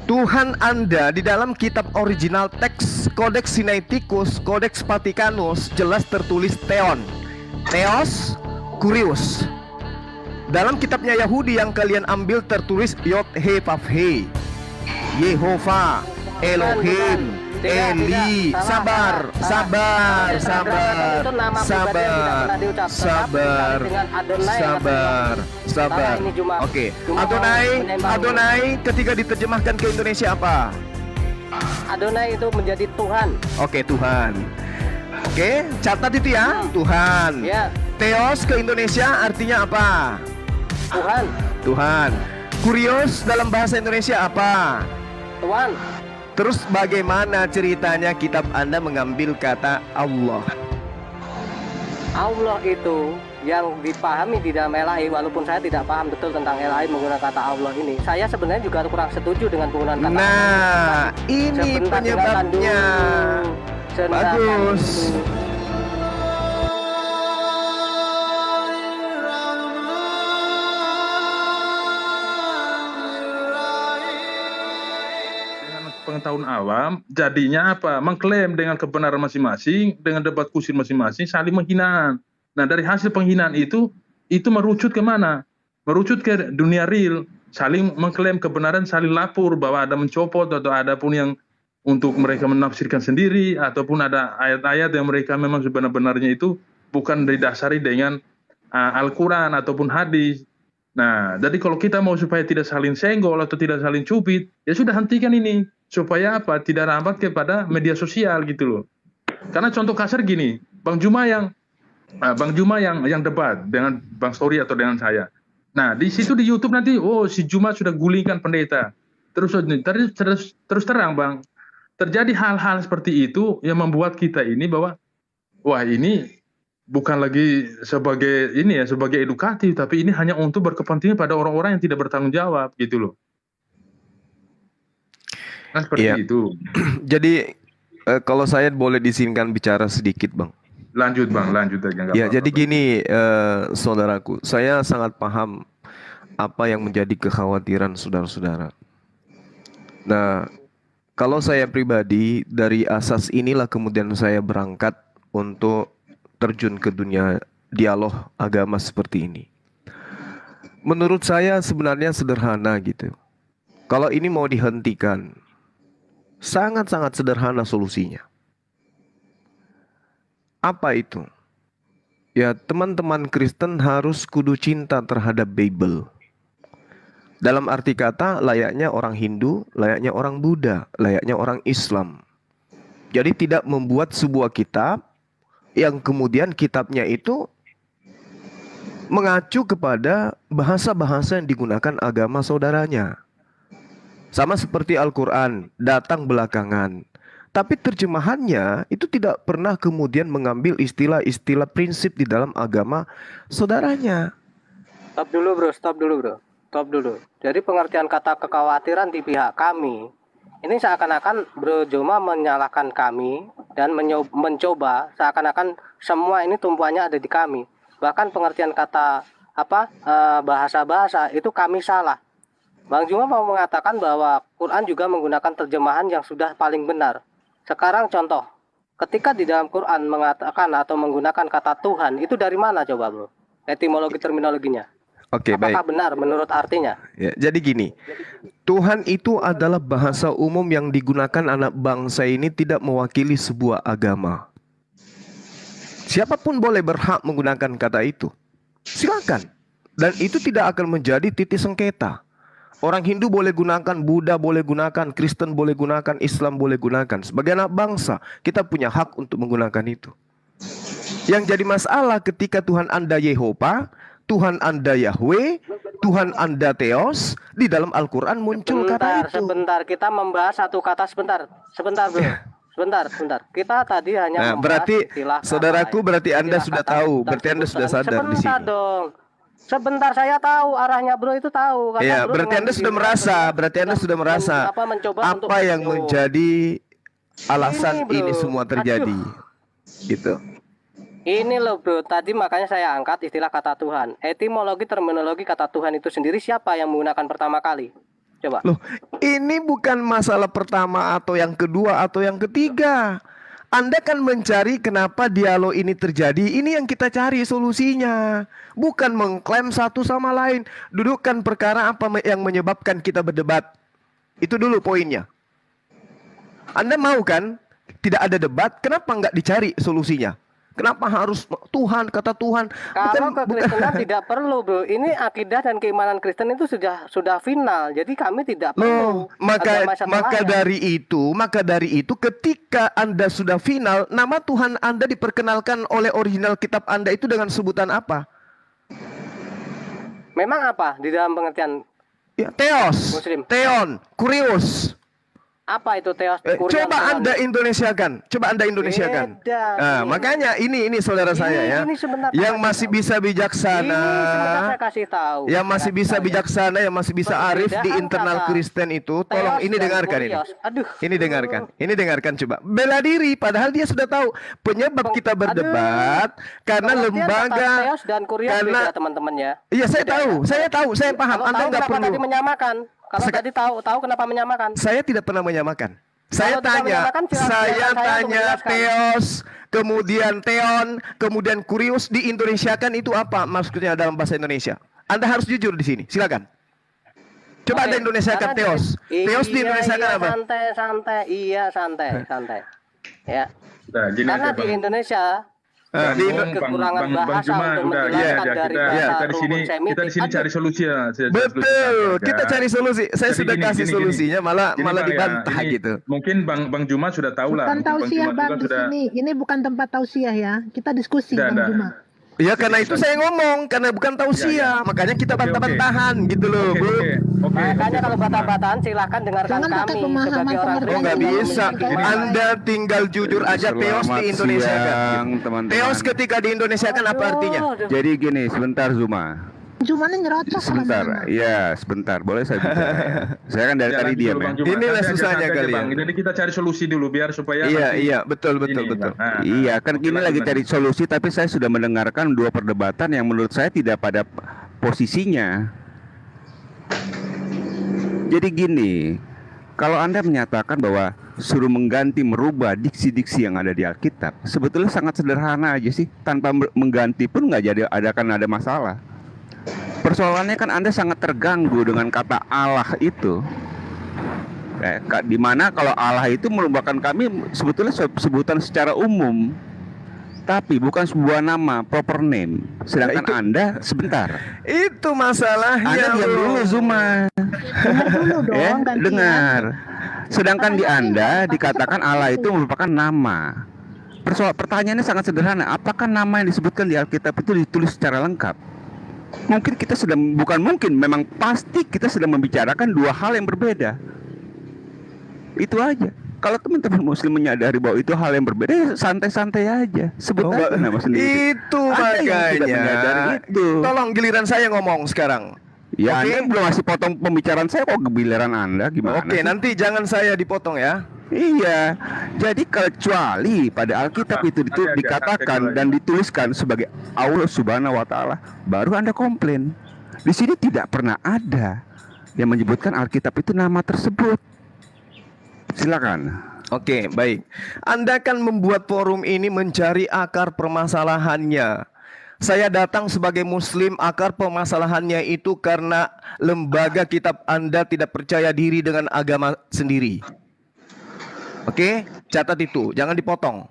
Tuhan Anda di dalam kitab original teks Codex Sinaiticus, Codex Vaticanus jelas tertulis Theon, Theos, Kurios. Dalam kitabnya Yahudi yang kalian ambil tertulis Yod He Vav He, Yehova, Elohim, Eli. Sabar, sabar, sabar, sabar, sabar, sabar, sabar. Oke, Adonai ketika diterjemahkan ke Indonesia apa? Adonai itu menjadi Tuhan. Oke, Tuhan. Oke, catat itu ya, Tuhan. Ya. Theos ke Indonesia artinya apa? Tuhan. Tuhan. Kurios dalam bahasa Indonesia apa? Tuhan. Terus bagaimana ceritanya kitab Anda mengambil kata Allah? Allah itu yang dipahami di dalam Elahi, walaupun saya tidak paham betul tentang Elahi menggunakan kata Allah ini. Saya sebenarnya juga kurang setuju dengan penggunaan kata Allah. Nah, ini penyebabnya. Bagus. Pengetahuan awam jadinya apa? Mengklaim dengan kebenaran masing-masing, dengan debat kusir masing-masing, saling menghinaan. Nah, dari hasil penghinaan itu merucut ke mana? Merucut ke dunia real, saling mengklaim kebenaran, saling lapor bahwa ada mencopot atau ada pun yang untuk mereka menafsirkan sendiri, ataupun ada ayat-ayat yang mereka memang sebenar-benarnya itu bukan didasari dengan Al-Quran ataupun hadis. Nah, jadi kalau kita mau supaya tidak saling senggol atau tidak saling cubit, ya sudah hentikan ini. Supaya apa? Tidak rambat kepada media sosial gitu loh. Karena contoh kasar gini, Bang Juma yang debat dengan Bang Story atau dengan saya. Nah, di situ di YouTube nanti, oh si Juma sudah gulingkan pendeta. Terus terang Bang, terjadi hal-hal seperti itu yang membuat kita ini bahwa wah ini bukan lagi sebagai edukatif, tapi ini hanya untuk berkepentingan pada orang-orang yang tidak bertanggung jawab gitu loh. Nah, seperti itu. Jadi kalau saya boleh diizinkan bicara sedikit, Bang. Lanjut Bang, lanjut aja. Ya, jadi gini, saudaraku, saya sangat paham apa yang menjadi kekhawatiran saudara-saudara. Nah, kalau saya pribadi dari asas inilah kemudian saya berangkat untuk terjun ke dunia dialog agama seperti ini. Menurut saya sebenarnya sederhana gitu. Kalau ini mau dihentikan, sangat-sangat sederhana solusinya. Apa itu? Ya, teman-teman Kristen harus kudu cinta terhadap Bible. Dalam arti kata, layaknya orang Hindu, layaknya orang Buddha, layaknya orang Islam. Jadi tidak membuat sebuah kitab yang kemudian kitabnya itu mengacu kepada bahasa-bahasa yang digunakan agama saudaranya. Sama seperti Al-Quran, datang belakangan. Tapi terjemahannya itu tidak pernah kemudian mengambil istilah-istilah prinsip di dalam agama saudaranya. Stop dulu bro. Jadi pengertian kata kekhawatiran di pihak kami, ini seakan-akan Bro Joma menyalahkan kami dan mencoba seakan-akan semua ini tumpuannya ada di kami. Bahkan pengertian kata bahasa-bahasa itu kami salah. Bang Juma mau mengatakan bahwa Quran juga menggunakan terjemahan yang sudah paling benar. Sekarang contoh, ketika di dalam Quran mengatakan atau menggunakan kata Tuhan, itu dari mana coba bro? Etimologi terminologinya. Oke, baik. Apakah benar menurut artinya? Ya, jadi gini, Tuhan itu adalah bahasa umum yang digunakan anak bangsa ini tidak mewakili sebuah agama. Siapapun boleh berhak menggunakan kata itu. Silakan. Dan itu tidak akan menjadi titik sengketa. Orang Hindu boleh gunakan, Buddha boleh gunakan, Kristen boleh gunakan, Islam boleh gunakan. Sebagai anak bangsa, kita punya hak untuk menggunakan itu. Yang jadi masalah ketika Tuhan Anda Yehova, Tuhan Anda Yahweh, Tuhan Anda Theos, di dalam Al-Quran muncul kata itu. Sebentar, kita membahas satu kata sebentar bro. Sebentar. Kita tadi hanya membahas berarti saudaraku, berarti Anda sudah tahu, berarti Anda sudah sadar di sini. Sebentar dong. Sebentar, saya tahu arahnya bro itu tahu. Iya, berarti Anda sudah merasa, apa yang menjadi alasan ini semua terjadi. Gitu. Ini loh bro, tadi makanya saya angkat istilah kata Tuhan. Etimologi terminologi kata Tuhan itu sendiri siapa yang menggunakan pertama kali? Coba. Loh, ini bukan masalah pertama atau yang kedua atau yang ketiga. Anda kan mencari kenapa dialog ini terjadi. Ini yang kita cari solusinya. Bukan mengklaim satu sama lain. Dudukkan perkara apa yang menyebabkan kita berdebat. Itu dulu poinnya. Anda mau kan tidak ada debat, kenapa nggak dicari solusinya? Kenapa harus Tuhan, kata Tuhan? Kalau kekristenan tidak perlu, bro. Ini akidah dan keimanan Kristen itu sudah final. Jadi kami tidak perlu. Maka dari itu ketika Anda sudah final, nama Tuhan Anda diperkenalkan oleh original kitab Anda itu dengan sebutan apa? Memang apa di dalam pengertian Ya, Theos, Muslim. Theon, Kurios. Apa itu Theos? Coba Anda Indonesiakan. Beda. Nah, makanya ini saudara saya ya. Yang masih bisa bijaksana. Ini sebentar saya kasih tahu. Yang masih bisa bijaksana, yang masih bisa arif di internal Kristen itu, tolong ini dengarkan ini. Aduh. Ini dengarkan coba. Bela diri padahal dia sudah tahu penyebab kita berdebat karena lembaga Theos dan Kurios beda, teman-teman ya. Iya, saya tahu, saya paham. Anda nggak perlu. Tadi menyamakan. Kalau tadi tahu kenapa menyamakan? Saya tidak pernah menyamakan. Saya Kalau tidak tanya menyamakan, saya tanya menjelaskan. Theos, kemudian Theon, kemudian Kurios diindonesiakan itu apa maksudnya dalam bahasa Indonesia? Anda harus jujur di sini. Silakan. Coba Anda Indonesiakan Theos. Theos di Indonesiakan apa? Santai. Ya. Nah, gini Karena aja, di Bang. Indonesia kekurangan bahasa untuk menjelaskan dari bahasa rumpun Semit. Kita di sini cari solusi ya. Betul, kita cari solusi. Saya Jadi sudah gini, kasih solusinya, malah Bang, dibantah ini gitu. Mungkin Bang Juma sudah tahu lah. Bukan tausiah Bang di sini. Ini bukan tempat tausiah ya. Kita diskusi Bang Juma. Ya karena itu saya ngomong, karena bukan tausiah, makanya kita bantah-bantahan gitu loh, Bu. Makanya kalau bantah-bantahan silahkan dengarkan Jangan pakai kami pemahaman sebagai orang pengertian. Oh nggak bisa, Anda tinggal jujur aja. Theos di Indonesia kan. teman-teman. Theos ketika di Indonesia kan apa artinya? Jadi gini, sebentar Zuma. Juma ini nyerocos Sebentar, ya sebentar. Boleh saya bicara ya? Saya kan dari tadi diam ya. Inilah susahnya kalian. Jadi kita cari solusi dulu biar supaya Iya, betul. Iya, kan gini lagi cari solusi, tapi saya sudah mendengarkan dua perdebatan yang menurut saya tidak pada posisinya. Jadi gini, kalau Anda menyatakan bahwa suruh mengganti, merubah diksi-diksi yang ada di Alkitab, sebetulnya sangat sederhana aja sih. Tanpa mengganti pun nggak akan ada masalah. Persoalannya kan Anda sangat terganggu dengan kata Allah itu. Di mana kalau Allah itu merupakan kami sebetulnya sebutan secara umum, tapi bukan sebuah nama, proper name. Sedangkan Anda sebentar. Itu masalahnya. Anda diam dulu Zuma. Dengar. Sedangkan di Anda dikatakan Allah itu merupakan nama. Pertanyaannya sangat sederhana. Apakah nama yang disebutkan di Alkitab itu ditulis secara lengkap? Mungkin kita memang pasti kita sedang membicarakan dua hal yang berbeda. Itu aja. Kalau teman-teman Muslim menyadari bahwa itu hal yang berbeda, ya santai-santai aja. Sebut aja nama sendiri. Itu Anda yang tidak menyadari makanya. itu. Tolong giliran saya ngomong sekarang. Ya, Oke. Anda belum masih potong pembicaraan saya, kok giliran Anda gimana? Oke, sih? nanti jangan saya dipotong ya. Iya, jadi kecuali pada Alkitab itu dikatakan dan dituliskan sebagai Allah Subhanahu wa Ta'ala, baru Anda komplain. Di sini tidak pernah ada yang menyebutkan Alkitab itu nama tersebut. Silakan. Oke, baik. Anda kan membuat forum ini mencari akar permasalahannya. Saya datang sebagai Muslim, akar permasalahannya itu karena lembaga kitab Anda tidak percaya diri dengan agama sendiri. Oke, catat itu, jangan dipotong.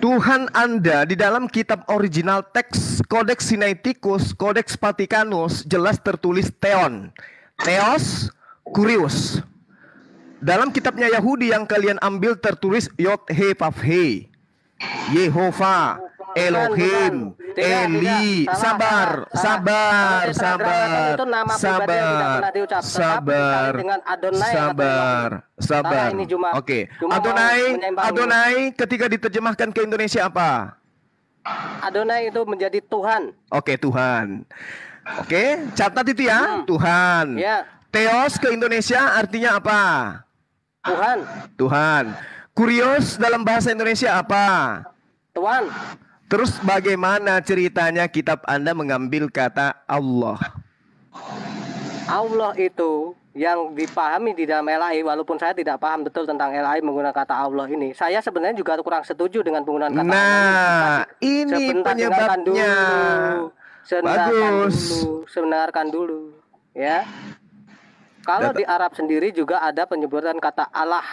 Tuhan Anda di dalam kitab original teks Codex Sinaiticus, Codex Vaticanus jelas tertulis Theon, Theos, Kurios. Dalam kitabnya Yahudi yang kalian ambil tertulis Yod He Vav He, Yehova, Elohim, Eli. Sabar. Oke. Adonai ketika diterjemahkan ke Indonesia apa? Adonai itu menjadi Tuhan. Oke, Tuhan. Oke, catat itu ya, Tuhan. Ya. Theos ke Indonesia artinya apa? Tuhan. Kurios dalam bahasa Indonesia apa? Tuhan. Terus bagaimana ceritanya kitab Anda mengambil kata Allah? Allah itu yang dipahami di dalam LAI, walaupun saya tidak paham betul tentang LAI menggunakan kata Allah ini, saya sebenarnya juga kurang setuju dengan penggunaan kata Allah Nah, ini. ini Dengarkan penyebabnya. Bagus. Sebenarkan dulu, ya. Kalau di Arab sendiri juga ada penyebutan kata Allah.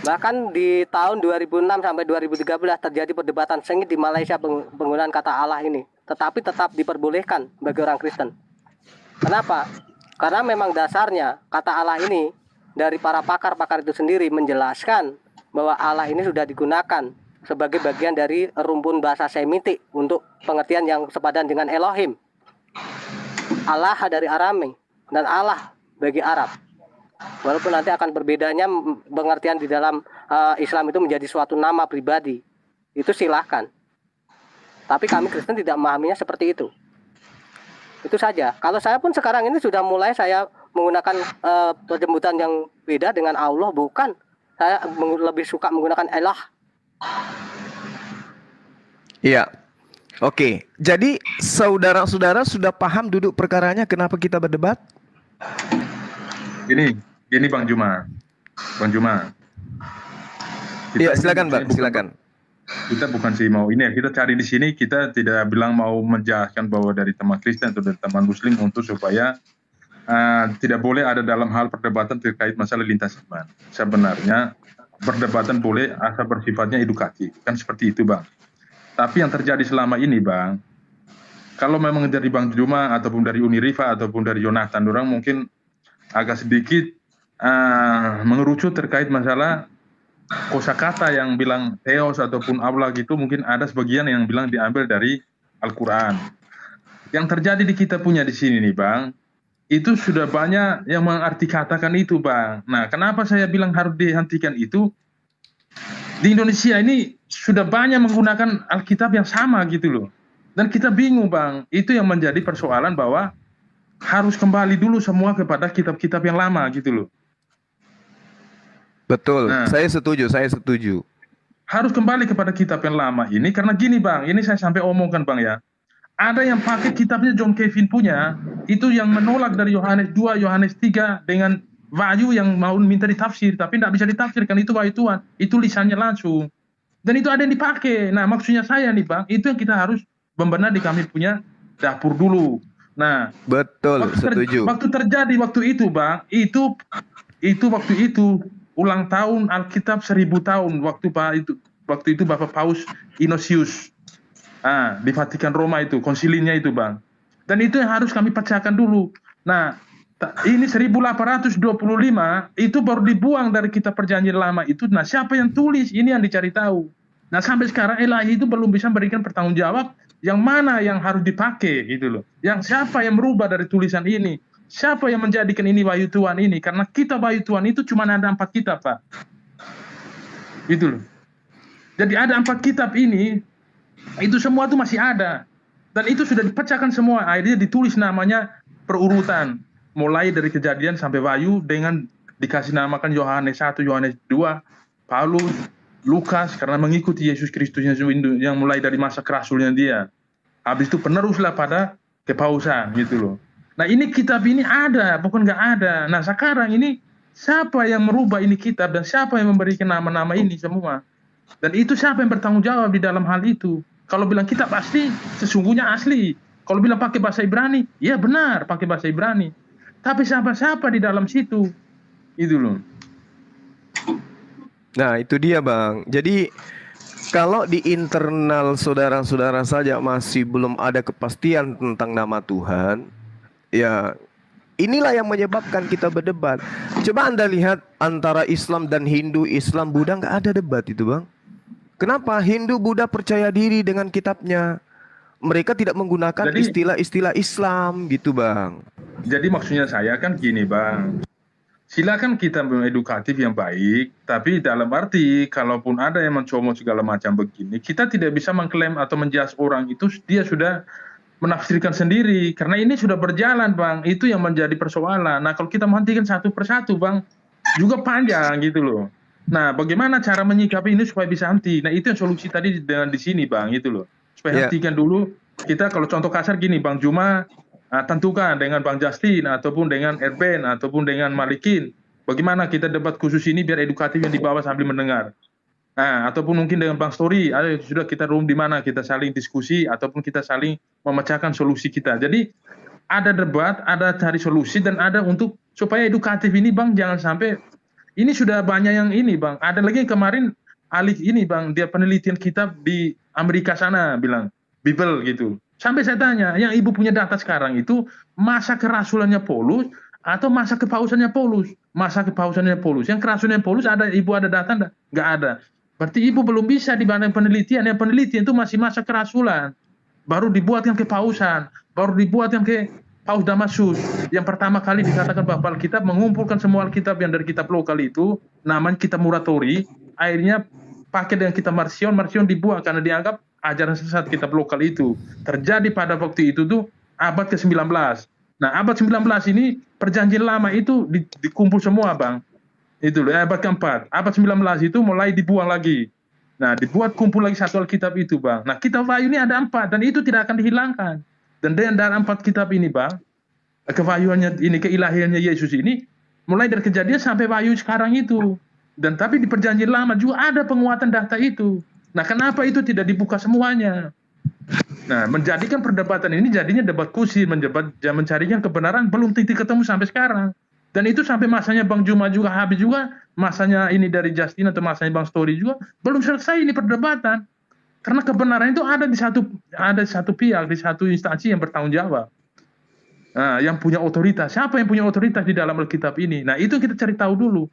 Bahkan di tahun 2006 sampai 2013 terjadi perdebatan sengit di Malaysia penggunaan kata Allah ini, tetapi tetap diperbolehkan bagi orang Kristen. Kenapa? Karena memang dasarnya kata Allah ini dari para pakar-pakar itu sendiri menjelaskan bahwa Allah ini sudah digunakan sebagai bagian dari rumpun bahasa Semitik untuk pengertian yang sepadan dengan Elohim. Allah dari Arame dan Allah bagi Arab. Walaupun nanti akan berbedanya pengertian di dalam Islam itu menjadi suatu nama pribadi. Itu silahkan. Tapi kami Kristen tidak memahaminya seperti itu. Itu saja. Kalau saya pun sekarang ini sudah mulai saya menggunakan penyebutan yang beda dengan Allah, bukan. Saya lebih suka menggunakan Allah. Iya. Oke. Jadi saudara-saudara sudah paham duduk perkaranya kenapa kita berdebat? Gini Bang Juma. Iya, silakan Bang, silakan. Kita bukan sih mau ini ya, kita cari di sini, kita tidak bilang mau menjelaskan bahwa dari teman Kristen atau dari teman Muslim untuk supaya tidak boleh ada dalam hal perdebatan terkait masalah lintas iman. Sebenarnya perdebatan boleh asal bersifatnya edukatif, kan seperti itu Bang. Tapi yang terjadi selama ini Bang, kalau memang dari Bang Juma ataupun dari Unirifa ataupun dari Jonathan, orang mungkin agak sedikit mengerucut terkait masalah kosakata yang bilang Theos ataupun Allah gitu, mungkin ada sebagian yang bilang diambil dari Al-Quran. Yang terjadi di kita punya di sini nih Bang, itu sudah banyak yang mengarti katakan itu Bang. Nah, kenapa saya bilang harus dihentikan itu? Di Indonesia ini sudah banyak menggunakan Alkitab yang sama gitu loh. Dan kita bingung Bang, itu yang menjadi persoalan bahwa harus kembali dulu semua kepada kitab-kitab yang lama gitu loh. Betul, saya setuju. Harus kembali kepada kitab yang lama ini, karena gini Bang, ini saya sampai omongkan Bang ya. Ada yang pakai kitabnya John Kevin punya, itu yang menolak dari Yohanes 2, Yohanes 3 dengan Wahyu yang mau minta ditafsir, tapi tidak bisa ditafsirkan, itu Wahyu Tuhan, itu lisannya langsung. Dan itu ada yang dipakai. Nah, maksudnya saya nih Bang, itu yang kita harus benar di kami punya dapur dulu. Nah, betul, setuju. Waktu terjadi waktu itu Bang, itu waktu itu ulang tahun Alkitab 1000 tahun waktu itu Bapak Paus Inosius di Vatikan Roma itu konsilinya itu Bang. Dan itu yang harus kami pecahkan dulu. Nah, ini 1825 itu baru dibuang dari kitab perjanjian lama itu. Nah, siapa yang tulis? Ini yang dicari tahu. Nah, sampai sekarang Ilahi itu belum bisa memberikan pertanggungjawab yang mana yang harus dipakai gitu loh. Yang siapa yang merubah dari tulisan ini? Siapa yang menjadikan ini Wahyu Tuhan ini? Karena kitab Wahyu Tuhan itu cuma ada 4 kitab, Pak. Gitu loh. Jadi ada 4 kitab ini, itu semua itu masih ada. Dan itu sudah dipecahkan semua. Akhirnya ditulis namanya perurutan. Mulai dari Kejadian sampai Wahyu dengan dikasih namakan Yohanes 1, Yohanes 2, Paulus, Lukas, karena mengikuti Yesus Kristus yang mulai dari masa kerasulnya dia. Habis itu peneruslah pada kepausan gitu loh. Nah, ini kitab ini ada, bukan nggak ada. Nah, sekarang ini siapa yang merubah ini kitab dan siapa yang memberikan nama-nama ini semua? Dan itu siapa yang bertanggung jawab di dalam hal itu? Kalau bilang kitab asli, sesungguhnya asli. Kalau bilang pakai bahasa Ibrani, ya benar pakai bahasa Ibrani. Tapi siapa-siapa di dalam situ? Itu loh. Nah, itu dia Bang. Jadi kalau di internal saudara-saudara saja masih belum ada kepastian tentang nama Tuhan, ya inilah yang menyebabkan kita berdebat. Coba Anda lihat antara Islam dan Hindu, Islam, Buddha, nggak ada debat itu Bang. Kenapa? Hindu, Buddha percaya diri dengan kitabnya. Mereka tidak menggunakan istilah-istilah Islam gitu Bang. Jadi maksudnya saya kan gini Bang. Silakan kita edukatif yang baik, tapi dalam arti kalaupun ada yang mencomot segala macam begini, kita tidak bisa mengklaim atau menjudge orang itu dia sudah menafsirkan sendiri, karena ini sudah berjalan Bang, itu yang menjadi persoalan. Nah, kalau kita menghentikan satu persatu Bang, juga panjang gitu loh. Nah, bagaimana cara menyikapi ini supaya bisa henti? Nah, itu yang solusi tadi dengan di sini Bang, itu loh. Supaya hentikan dulu, kita kalau contoh kasar gini Bang Juma, tentukan dengan Bang Justin ataupun dengan Erben ataupun dengan Malikin. Bagaimana kita debat khusus ini biar edukatif yang di bawah sambil mendengar. Nah, ataupun mungkin dengan Bang Story, ayo sudah kita room di mana kita saling diskusi ataupun kita saling memecahkan solusi kita. Jadi ada debat, ada cari solusi dan ada untuk supaya edukatif ini Bang, jangan sampai ini sudah banyak yang ini Bang. Ada lagi yang kemarin ahli ini Bang, dia penelitian kitab di Amerika sana bilang Bible gitu. Sampai saya tanya, yang ibu punya data sekarang itu masa kerasulannya Paulus atau masa kepausannya Paulus? Masa kepausannya Paulus. Yang kerasulannya Paulus ada ibu ada data enggak? Enggak ada. Berarti ibu belum bisa dibanding penelitian. Yang penelitian itu masih masa kerasulan. Baru dibuat yang kepausan, baru dibuat yang ke Paus Damasus. Yang pertama kali dikatakan bahwa Alkitab mengumpulkan semua Alkitab yang dari kitab lokal itu, namanya kitab Muratori, akhirnya pakai dengan kitab Marcion dibuang karena dianggap ajaran sesat kitab lokal itu. Terjadi pada waktu itu tuh abad ke-19. Nah, abad 19 ini perjanjian lama itu dikumpul semua, Bang. Itu loh, abad ke-4. Abad 19 itu mulai dibuang lagi. Nah, dibuat kumpul lagi satu Alkitab itu, Bang. Nah, kitab Wahyu ini ada 4 dan itu tidak akan dihilangkan. Dan dalam 4 kitab ini, Bang, kewahyuannya ini, keilahiannya Yesus ini mulai dari Kejadian sampai Wahyu sekarang itu. Dan tapi di perjanjian lama juga ada penguatan data itu. Nah, kenapa itu tidak dibuka semuanya? Nah, menjadikan perdebatan ini jadinya debat kusir, mencarikan kebenaran belum tentu ketemu sampai sekarang. Dan itu sampai masanya Bang Juma juga habis juga, masanya ini dari Justin atau masanya Bang Story juga belum selesai ini perdebatan. Karena kebenaran itu ada di satu pihak, di satu instansi yang bertanggung jawab. Nah, yang punya otoritas. Siapa yang punya otoritas di dalam Alkitab ini? Nah, itu kita cari tahu dulu.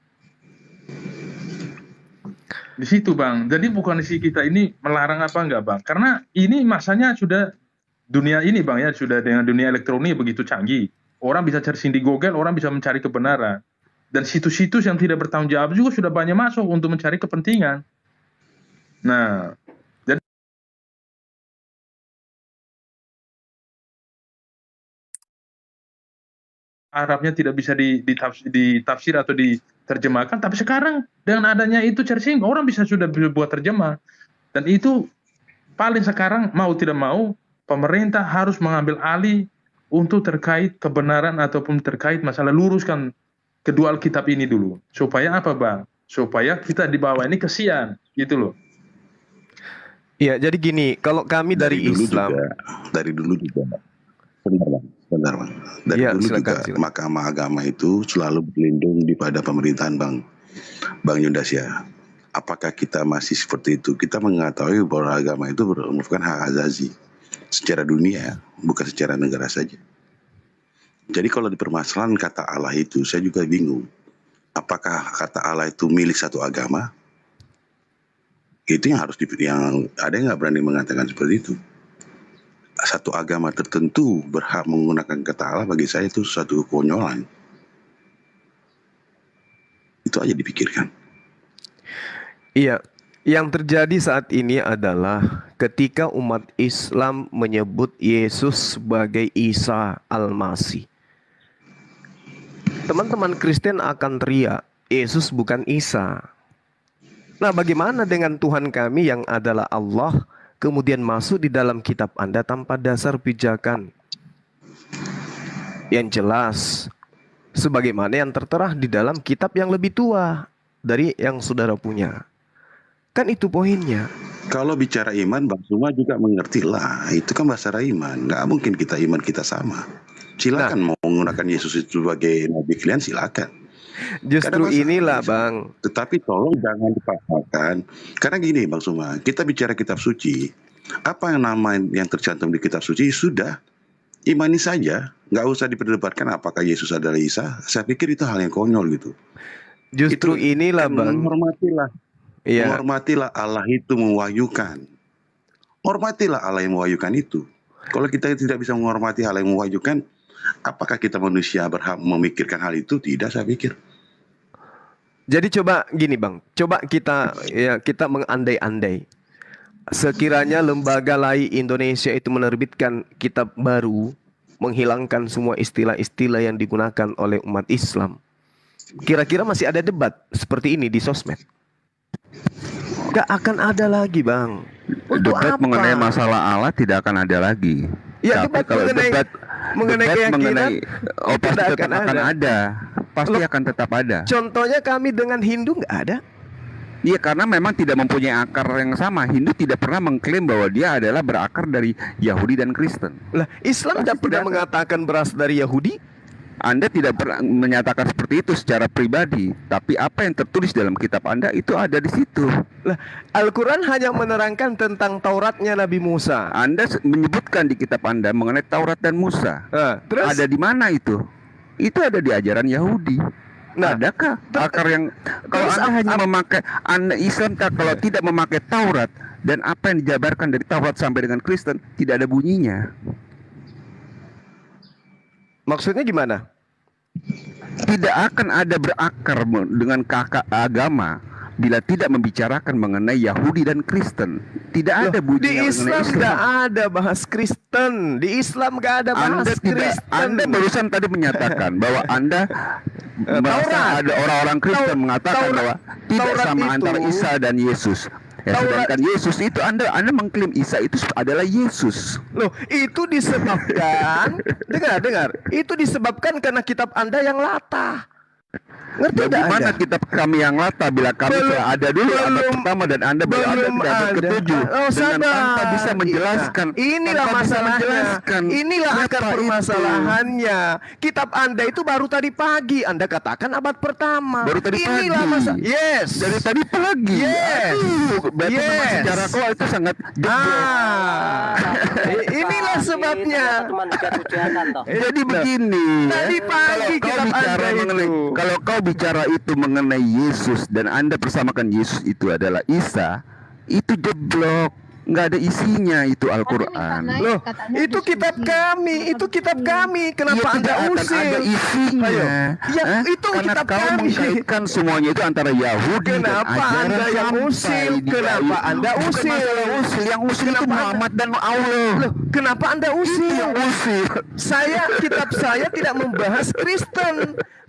Di situ, Bang. Jadi bukan si kita ini melarang apa enggak, Bang. Karena ini masanya sudah dunia ini, Bang, ya, sudah dengan dunia elektronik begitu canggih. Orang bisa cari di Google, orang bisa mencari kebenaran. Dan situs-situs yang tidak bertanggung jawab juga sudah banyak masuk untuk mencari kepentingan. Nah, jadi Arabnya tidak bisa ditafsir atau diterjemahkan, tapi sekarang dengan adanya itu searching, orang bisa sudah buat terjemah. Dan itu paling sekarang mau tidak mau pemerintah harus mengambil alih untuk terkait kebenaran ataupun terkait masalah luruskan kedua Alkitab ini dulu. Supaya apa, Bang? Supaya kita di bawah ini kesian, gitu loh. Iya, jadi gini, kalau kami dari Islam, dari dulu juga. Benar, Bang. Dari ya, dulu silakan, juga silakan. Mahkamah Agama itu selalu berlindung di pada pemerintahan Bang Yundas ya. Apakah kita masih seperti itu? Kita mengetahui bahwa agama itu merupakan hak azazi secara dunia, bukan secara negara saja. Jadi kalau dipermasalahan kata Allah itu, saya juga bingung. Apakah kata Allah itu milik satu agama? Itu yang harus yang ada yang nggak berani mengatakan seperti itu. Satu agama tertentu berhak menggunakan kata Allah, bagi saya itu suatu kekonyolan. Itu aja dipikirkan. Iya, yang terjadi saat ini adalah ketika umat Islam menyebut Yesus sebagai Isa Al-Masih. Teman-teman Kristen akan teriak, Yesus bukan Isa. Nah, bagaimana dengan Tuhan kami yang adalah Allah, kemudian masuk di dalam kitab Anda tanpa dasar pijakan yang jelas, sebagaimana yang tertera di dalam kitab yang lebih tua dari yang saudara punya. Kan itu poinnya. Kalau bicara iman, Bang Suma juga mengerti lah. Itu kan bahasa iman. Nggak mungkin kita iman kita sama. Silakan mau menggunakan Yesus itu sebagai nabi kalian, silakan. Justru inilah, Bang. Tetapi tolong jangan dipaksakan. Karena gini, Bang Suma, kita bicara kitab suci. Apa yang nama yang tercantum di kitab suci sudah imani saja. Nggak usah diperdebatkan apakah Yesus adalah Isa. Saya pikir itu hal yang konyol gitu. Justru itu, inilah, Bang. Menghormatilah. Iya. Menghormatilah Allah itu mewahyukan. Hormatilah Allah yang mewahyukan itu. Kalau kita tidak bisa menghormati Allah yang mewahyukan, apakah kita manusia berhak memikirkan hal itu? Tidak, saya pikir. Jadi coba gini, Bang. Coba kita mengandai-andai. Sekiranya lembaga lai Indonesia itu menerbitkan kitab baru, menghilangkan semua istilah-istilah yang digunakan oleh umat Islam. Kira-kira masih ada debat seperti ini di sosmed? Gak akan ada lagi, Bang. Untuk Debat apa? mengenai masalah Allah tidak akan ada lagi. Ya, Tapi debat kalau mengenai debat mengenai debat keyakinan mengenai pasti tidak tetap akan akan ada. Pasti Loh, akan tetap ada. contohnya kami dengan Hindu nggak ada. Iya, karena memang tidak mempunyai akar yang sama. Hindu tidak pernah mengklaim bahwa dia adalah berakar dari Yahudi dan Kristen. Lah, Islam Pasti tidak pernah tidak ada. mengatakan berasal dari Yahudi. Anda tidak pernah menyatakan seperti itu secara pribadi, tapi apa yang tertulis dalam kitab Anda itu ada di situ. Lah, Al-Quran hanya menerangkan tentang Tauratnya Nabi Musa. Anda menyebutkan di kitab Anda mengenai Taurat dan Musa. Terus Ada di mana itu? Itu ada di ajaran Yahudi. Nah, Adakah akar yang kalau terus Anda hanya memakai Anda Islam kalau tidak memakai Taurat dan apa yang dijabarkan dari Taurat sampai dengan Kristen tidak ada bunyinya. maksudnya gimana? Tidak akan ada berakar dengan kakak agama bila tidak membicarakan mengenai Yahudi dan Kristen. Tidak ada Loh, di bunyinya Islam mengenai nggak ada bahas Kristen. Di Islam nggak ada bahas Kristen. Anda barusan tadi menyatakan bahwa Anda merasa Taurat. ada orang-orang Kristen mengatakan Taurat. bahwa tidak Taurat sama itu- antara Isa dan Yesus. Ya, Taurat- sedangkan Yesus itu Anda mengklaim Isa itu adalah Yesus. Loh, itu disebabkan dengar. Itu disebabkan karena kitab Anda yang latah. Ngerti tidak Bagaimana Anda? kitab kami yang latah bila kami Belum- sudah ada dulu abad belum- pertama dan Anda berada belum di abad ada. ketujuh Oh, dengan sabar. tanpa bisa menjelaskan. Inilah tanpa bisa masalahnya. menjelaskan Inilah siapa akar itu. permasalahannya. Kitab Anda itu baru tadi pagi. Anda katakan abad pertama. Baru tadi Inilah pagi. masalah. Yes. Dari tadi pagi. Yes. Aduh, berarti memang Yes. secara kau itu sangat jeblok. Inilah sebabnya. Cuma hujat-hujatan toh. Jadi begini. Tadi pagi kalau kau kitab bicara Anda mengenai, itu. kalau kau bicara itu mengenai Yesus dan Anda persamakan Yesus itu adalah Isa, itu jeblok. Nggak ada isinya itu Al-Quran. Loh, itu kitab kami, itu kitab kami. Kenapa Ya, Anda tidak akan usir? ada isinya. Ayo. Ya, Hah? itu Karena kitab kau kami. mengkaitkan semuanya itu antara Yahudi dan Kenapa ajaran Anda yang sampai usil? di Kenapa Yahudi. Anda Bukan usil? masalah usil, yang usil itu Kenapa Muhammad dan Allah. Loh, kenapa Anda Itu usir? yang usil. Kitab saya tidak membahas Kristen.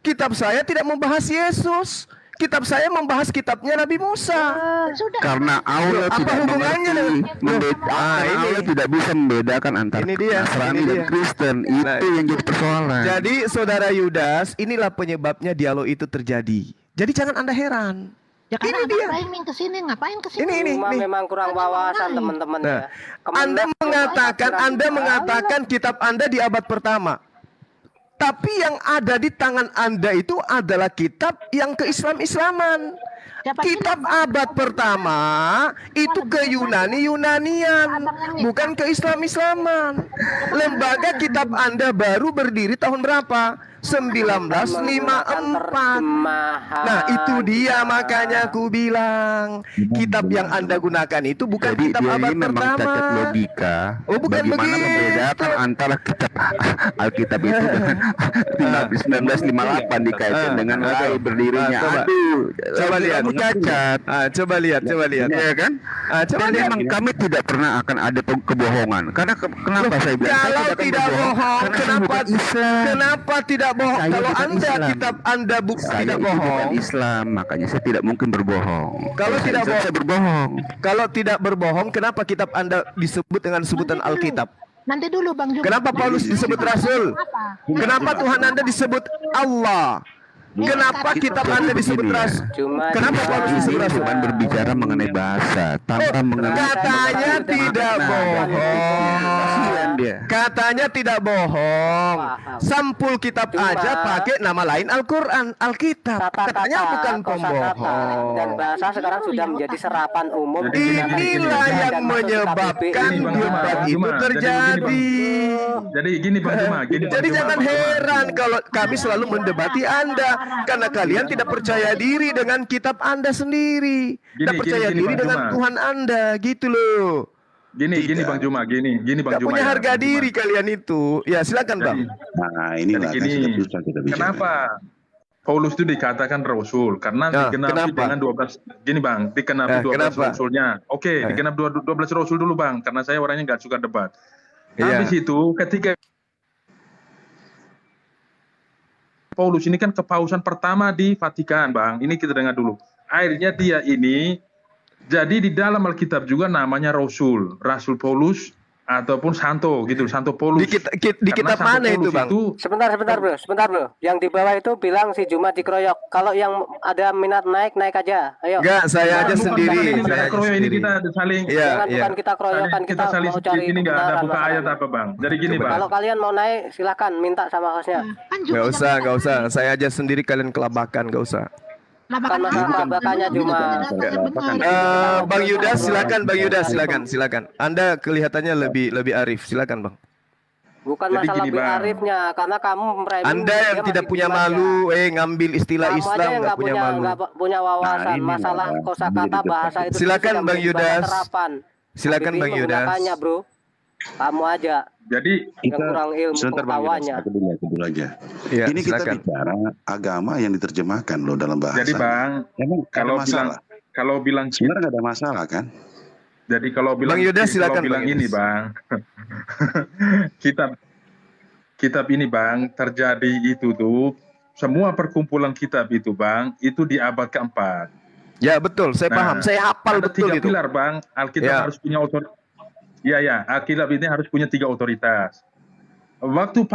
Kitab saya tidak membahas Yesus. Kitab saya membahas kitabnya Nabi Musa. Sudah. Karena Allah Apa tidak hubungannya mengerti, ini? Allah tidak bisa membedakan antara Ini dia, Nasrani ini dan dia. Kristen. Itu Nah, yang jadi persoalan. Jadi saudara Yudas, inilah penyebabnya dialog itu terjadi. Jadi jangan Anda heran. Ya Ini karena dia. ngapain kesini? Ini. Cuma memang kurang wawasan teman-teman Nah, ya. Anda Kemenang- mengatakan kitab Anda di abad pertama. Tapi yang ada di tangan Anda itu adalah kitab yang ke-Islam-Islaman. Siapa Kitab bilang? abad pertama itu ke Yunani-Yunanian, bukan ke Islam-Islaman. Lembaga kitab Anda baru berdiri tahun berapa? 1954. Nah, itu dia makanya aku bilang kitab yang Anda gunakan itu bukan Jadi kitab dia abad ini memang cacat pertama. logika. Oh, bukan bagaimana begitu. membedakan antara kitab Alkitab itu dengan 1958 dikaitkan dengan mulai berdirinya. coba. Aduh, Coba lihat. kamu cacat. Coba lihat. Ya kan? Coba Dan lihat. memang kami tidak pernah akan ada kebohongan. Karena kenapa saya bilang saya Kalau akan tidak berbohong? bohong, Karena saya kenapa bukan Islam. kenapa tidak bohong? Saya Kalau bukan Anda Islam. kitab Anda Saya tidak itu bohong. bukan Islam, makanya saya tidak mungkin berbohong. Kalau saya tidak Islam, saya berbohong. Kalau tidak berbohong, kenapa kitab Anda disebut dengan sebutan Alkitab? Nanti dulu Bang Jum. Kenapa Paulus disebut rasul? Kenapa Tuhan Anda disebut Allah? Kenapa kitab Anda disebut rasul? Cuma Kenapa Paulus disebut Ini rasul? bukan berbicara mengenai bahasa tanpa mengenai Katanya tidak bohong. Kasihan dia. Katanya tidak bohong. Sampul kitab Cuma- aja pakai nama lain Al-Quran, Alkitab. Katanya bukan pembohong. dan bahasa sekarang sudah menjadi serapan umum. Inilah yang menyebabkan Ini, Bang Juma, debat Bang itu Juma. terjadi. Jadi gini Bang Juma, gini Bang Jadi Juma, jangan Bang Juma. heran kalau kami selalu mendebati Anda karena kalian tidak percaya diri dengan kitab Anda sendiri. Tidak percaya gini, diri Bang dengan Juma. Tuhan Anda, gitu loh. Gini Bang Juma, gini Bang Gak Juma. punya ya, harga Bang Juma. diri kalian itu. Ya silakan Bang. Nah, inilah Jadi kan gini, sudah susah kita bicara. kenapa Paulus itu dikatakan rasul? Karena Ya, digenapi kenapa? dengan 12. Gini Bang, digenapi 12 kenapa? rasulnya. Oke, digenap 12 rasul dulu Bang, karena saya orangnya nggak suka debat. Iya. Habis itu ketika Paulus ini kan kepausan pertama di Vatikan, Bang. Ini kita dengar dulu. Akhirnya dia ini jadi di dalam Alkitab juga namanya Rasul Paulus ataupun Santo gitu, Santo Paulus. Di kitab mana itu, Bang? Sebentar bro. Yang di bawah itu bilang si Juma dikeroyok. Kalau yang ada minat naik aja. Ayo. Enggak, saya aja sendiri. Ini kita saling. Bukan kita keroyokan, kita saling mau cari ini nggak ada buka ayat apa Bang. Jadi gini Bang. Kalau kalian mau naik silakan minta sama hostnya. Nggak usah. Saya aja sendiri, kalian kelabakan, nggak usah. Kan masalah bakannya Juma. Bang Yuda silakan, Bang Yuda silakan. Anda kelihatannya lebih arif, silakan Bang. Bukan masalah lebih arifnya, karena kamu Anda yang tidak punya malu, ngambil istilah kamu Islam nggak punya malu. Nggak punya wawasan masalah kosakata bahasa itu. Silakan Bang Yuda. Silakan Bang Yuda. Bro. Kamu aja. Jadi yang kurang ilmu pengetahuannya. Dulu aja. Ya, ini silakan. kita bicara agama yang diterjemahkan loh dalam bahasa. Jadi Bang, emang kalau bilang sebenarnya nggak ada masalah kan? Jadi kalau bilang Bang Yuda silakan. Kalau bilang ini Bang, kitab ini Bang terjadi itu tuh semua perkumpulan kitab itu Bang itu di abad keempat. Ya betul, saya paham, saya hafal betul itu. 3 pilar Bang, Alkitab harus punya otoritas. Ya, Alkitab ini harus punya 3 otoritas. Waktu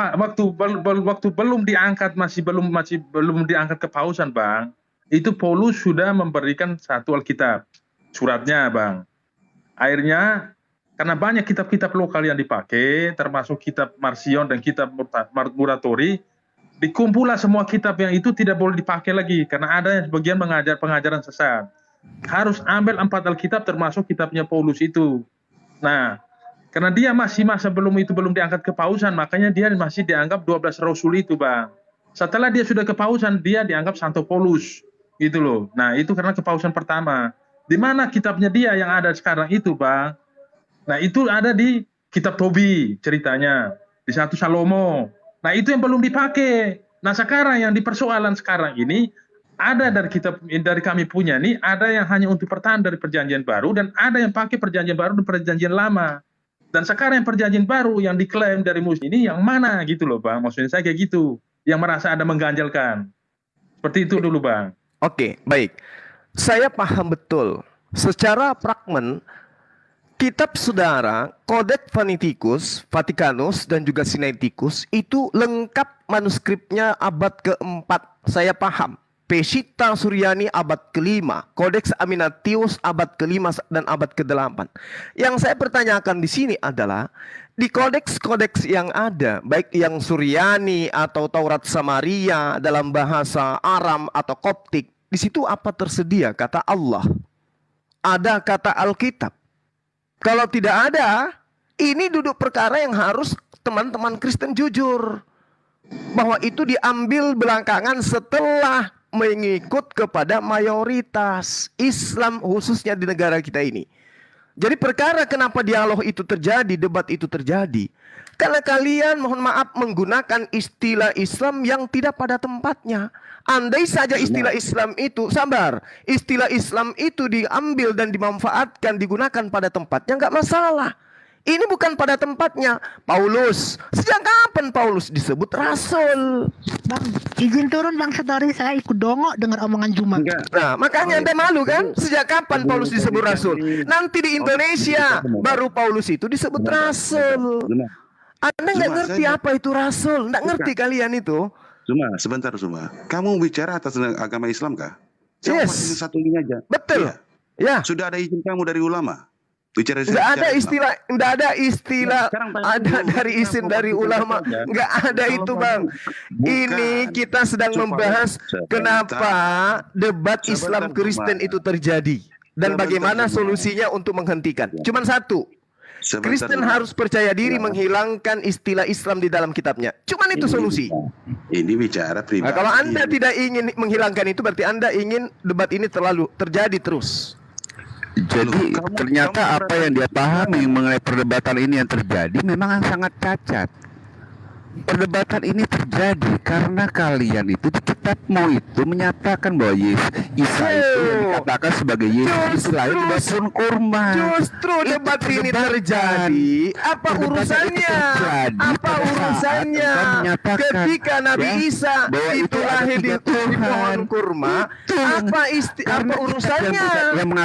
belum diangkat masih belum diangkat ke Pausan Bang, itu Paulus sudah memberikan satu Alkitab, suratnya Bang. Akhirnya karena banyak kitab-kitab lokal yang dipakai, termasuk kitab Marcion dan kitab Muratori, dikumpullah semua kitab yang itu tidak boleh dipakai lagi karena ada yang sebagian mengajar pengajaran sesat. Harus ambil 4 Alkitab termasuk kitabnya Paulus itu. Nah, karena dia masih masa belum diangkat ke Pausan, makanya dia masih dianggap 12 Rasul itu, Bang. Setelah dia sudah ke Pausan, dia dianggap Santo Paulus, gitu loh. Nah, itu karena ke Pausan pertama. Di mana kitabnya dia yang ada sekarang itu, Bang? Nah, itu ada di kitab Tobi ceritanya, di 1 Salomo. Nah, itu yang belum dipakai. Nah, sekarang yang dipersoalan sekarang ini, ada dari kami punya nih, ada yang hanya untuk pertanda dari perjanjian baru dan ada yang pakai perjanjian baru dan perjanjian lama. Dan sekarang yang perjanjian baru yang diklaim dari muslim ini yang mana gitu loh Bang. Maksudnya saya kayak gitu, yang merasa ada mengganjalkan. Seperti itu dulu Bang. Oke, baik. Saya paham betul. Secara fragmen kitab saudara, Codex Vaticanus dan juga Sinaiticus itu lengkap manuskripnya abad ke-4. Saya paham. Peshitta Suryani abad ke-5, Codex Aminatius abad ke-5 dan abad ke-8. Yang saya pertanyakan di sini adalah di kodeks-kodeks yang ada, baik yang Suryani atau Taurat Samaria dalam bahasa Aram atau Koptik, di situ apa tersedia kata Allah? Ada kata Alkitab. Kalau tidak ada, ini duduk perkara yang harus teman-teman Kristen jujur bahwa itu diambil belakangan setelah mengikut kepada mayoritas Islam khususnya di negara kita ini. Jadi perkara kenapa dialog itu terjadi, debat itu terjadi, karena kalian mohon maaf menggunakan istilah Islam yang tidak pada tempatnya. Andai saja istilah Islam itu, sabar, istilah Islam itu diambil dan dimanfaatkan, digunakan pada tempatnya, nggak masalah. Ini bukan pada tempatnya. Paulus, sejak kapan Paulus disebut rasul? Bang, izin turun Bang Satori, saya ikut dongok dengar omongan Juma. Nah, makanya Anda malu kan? Sejak kapan Paulus disebut rasul? Nanti di Indonesia baru Paulus itu disebut rasul. Anda nggak ngerti apa itu rasul? Nggak ngerti kalian itu? Sebentar. Kamu bicara atas agama Islam kah? Yes. Satu ini aja. Betul. Ya. Sudah ada izin kamu dari ulama? Nggak ada istilah ada dari izin dari ulama, nggak ada itu Bang. Ini kita sedang membahas kenapa debat Islam Kristen itu terjadi dan bagaimana solusinya untuk menghentikan. Cuman satu, Kristen harus percaya diri menghilangkan istilah Islam di dalam kitabnya. Cuman itu solusi. Ini bicara pribadi. Nah, kalau Anda tidak ingin menghilangkan itu, berarti Anda ingin debat ini terjadi terus. Jadi ternyata apa yang dia pahami mengenai perdebatan ini yang terjadi memang sangat cacat. perdebatan ini terjadi karena kalian itu di kitabmu itu menyatakan bahwa Isa itu yang dikatakan sebagai Yesus lahir di pohon kurma. Justru debat ini terjadi. Apa urusannya? Apa urusannya? Ketika Nabi Isa itu lahir di pohon kurma, apa urusannya?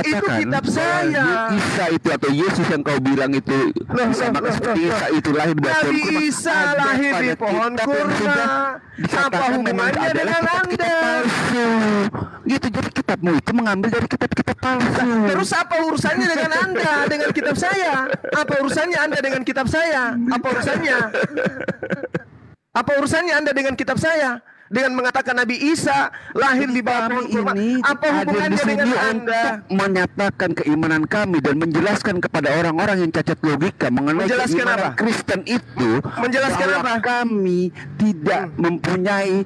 Itu kitab saya. Isa itu atau Yesus yang kau bilang itu sama seperti Isa itu lahir di pohon kurma. Nabi Isa lahir di pohon kurma. Apa hubungannya dengan Anda? Gitu, jadi kitabmu itu mengambil dari kitab-kitab palsu. Terus apa urusannya dengan Anda dengan kitab saya? Apa urusannya Anda dengan kitab saya? Apa urusannya? Apa urusannya Anda dengan kitab saya? Dengan mengatakan Nabi Isa lahir di bawah pohon kurma, apa hubungannya dengan Anda? Menyatakan keimanan kami dan menjelaskan kepada orang-orang yang cacat logika mengenai keimanan Kristen itu, menjelaskan apa? Kami tidak mempunyai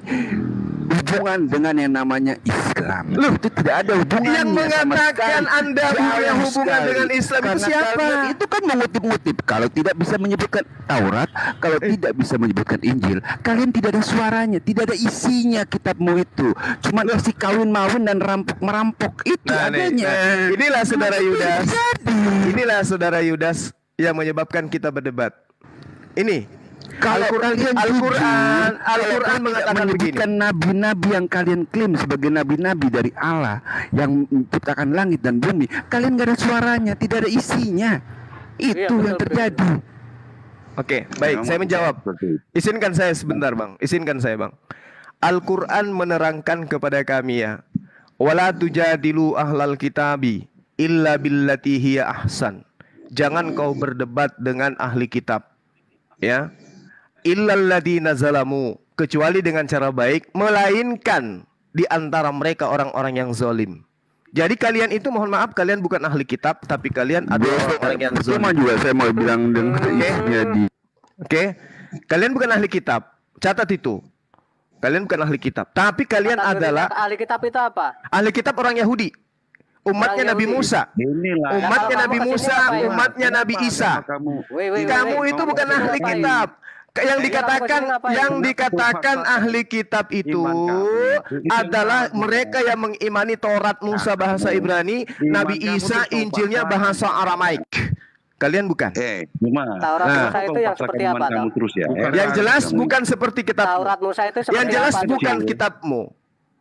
hubungan dengan yang namanya Islam. Loh, itu tidak ada hubungan. Yang mengatakan Anda punya hubungan dengan Islam itu siapa? Itu kan mengutip-ngutip. Kalau tidak bisa menyebutkan Taurat, kalau tidak bisa menyebutkan Injil, kalian tidak ada suaranya, tidak ada isinya kitabmu itu. Cuma isi kawin-mawin dan rampok-merampok itu adanya. Inilah saudara Yudas. Inilah saudara Yudas yang menyebabkan kita berdebat. Ini Al-Quran mengatakan begini. Nabi-nabi yang kalian klaim sebagai nabi-nabi dari Allah yang menciptakan langit dan bumi, kalian gak ada suaranya, tidak ada isinya. Itu yang terjadi. Oke, baik, saya menjawab. Izinkan saya sebentar, Bang. Izinkan saya, Bang. Al-Quran menerangkan kepada kami ya, wala tujadilu ahlal kitabi illa billati hiya ahsan. Jangan kau berdebat dengan ahli kitab, ya. Illal ladzina zalamu, kecuali dengan cara baik, melainkan di antara mereka orang-orang yang zalim. Jadi kalian itu, mohon maaf, kalian bukan ahli kitab, tapi kalian adalah orang yang zalim. Cuma juga saya mau bilang Oke. Kalian bukan ahli kitab. Catat itu. Kalian bukan ahli kitab, tapi kalian adalah ahli kitab itu apa? Ahli kitab orang Yahudi. Umatnya Nabi Musa. Umatnya Nabi Musa, umatnya Nabi Isa. Kamu itu bukan ahli kitab. Yang dikatakan ahli kitab itu adalah mereka yang mengimani Taurat Musa bahasa Ibrani, Nabi Isa Injilnya bahasa Aramaik. Kalian bukan. Taurat Musa itu yang seperti apa? Yang jelas bukan seperti kitab. Taurat Musa itu seperti yang jelas apa? bukan kitabmu.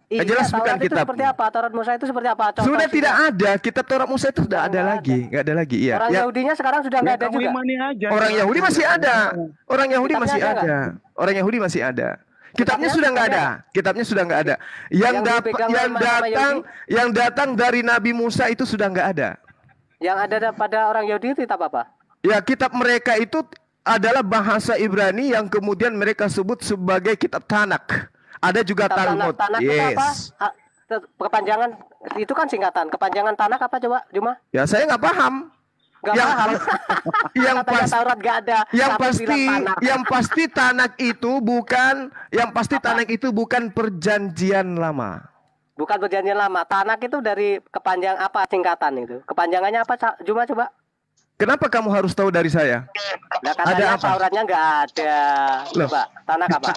Yang jelas bukan kitab. Seperti apa? Taurat Musa itu seperti apa? Contoh sudah tidak ada. Kitab Taurat Musa itu sudah ada lagi. Nggak ada lagi. Iya. Orang Yahudinya sekarang sudah nggak ada juga. Orang Yahudi masih ada. Orang Yahudi masih ada. Orang Yahudi masih ada. Kitabnya sudah nggak ada. Kitabnya sudah nggak ada. Yang datang dari Nabi Musa itu sudah nggak ada. Yang ada pada orang Yahudi itu kitab apa? Ya, kitab mereka itu adalah bahasa Ibrani yang kemudian mereka sebut sebagai kitab Tanak. Ada juga Talmud. Tanak itu apa? Kepanjangan itu kan singkatan. Kepanjangan Tanak apa coba, Juma? Ya saya nggak paham. Gak paham. Yang pasti Taurat gak ada. Yang pasti Tanak itu bukan perjanjian lama. Bukan perjanjian lama. Tanak itu dari kepanjang apa singkatan itu? Kepanjangannya apa? Juma coba. Kenapa kamu harus tahu dari saya? Nah, ada apa? Tauratnya nggak ada. Coba, Tanak apa?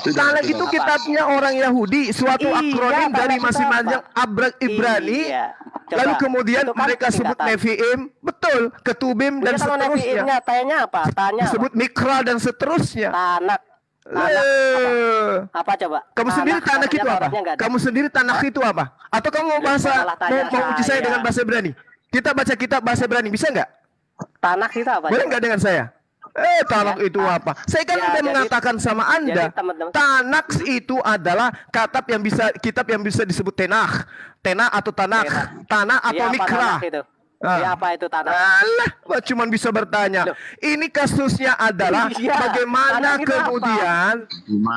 Tanak itu kitabnya orang Yahudi, suatu akronim dari masing-masing abrak Ibrani. Iya. Lalu kemudian mereka sebut Nevi'im, betul, Ketubim dan seterusnya. Tanya apa? Tanya. Disebut Mikra dan seterusnya. Tanak. Apa coba? Kamu sendiri Tanak itu apa? Kamu sendiri Tanak itu apa? Atau kamu mau uji saya dengan bahasa Ibrani? Kita baca kitab bahasa Ibrani, bisa nggak? Tanak itu apa? Boleh nggak dengan saya? Tanak itu apa? Saya kan udah mengatakan sama Anda, Tanak itu adalah kitab yang bisa disebut Tenach atau Tanak, Tanah atau Mikra. Apa itu Tanah? Alah, cuman bisa bertanya. Ini kasusnya adalah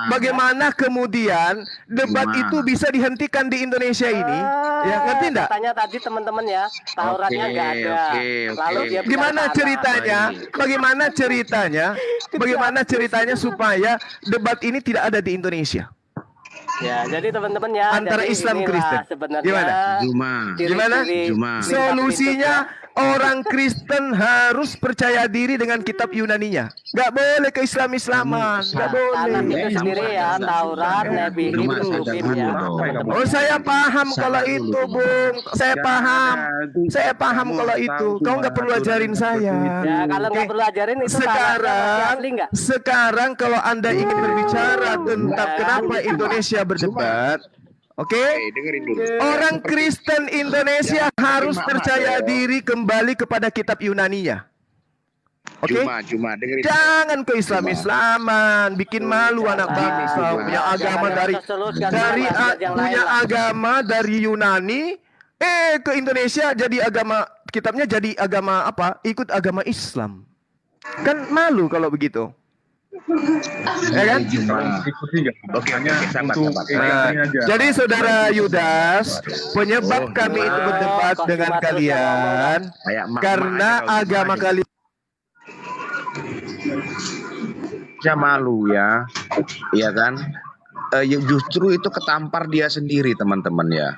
bagaimana kemudian debat itu bisa dihentikan di Indonesia ini? Ya, ngerti enggak? Tanya tadi teman-teman ya, Tauratnya nggak ada. Lalu dia Bagaimana ceritanya supaya debat ini tidak ada di Indonesia? Ya, jadi teman-teman ya, antara Islam Kristen. Sebenarnya Gimana? Solusinya orang Kristen harus percaya diri dengan kitab Yunaninya. Nggak boleh ke Islam-Islaman. Nggak Tanah boleh. itu sendiri ya, Taurat, Nabi, Hibrim ya. Oh, saya paham kalau itu, Bung. Saya paham. Saya paham kalau itu. Kau nggak perlu ajarin saya. Ya, kalau nggak perlu ajarin itu Sekarang kalau Anda ingin berbicara tentang kenapa Indonesia berdebat, oke? Orang Kristen Indonesia harus percaya diri kembali kepada kitab Yunaninya. Oke? Cuma dengerin. Jangan ke Islam-Islaman, bikin malu anak bangsa. Punya agama punya agama dari Yunani, ke Indonesia jadi agama kitabnya jadi agama apa? Ikut agama Islam. Kan malu kalau begitu. Ya kan? Oke, sabar. Jadi saudara Yudas, penyebab kami itu berdebat dengan kalian karena agama kalian Ya malu ya, iya kan? Justru itu ketampar dia sendiri teman-teman ya.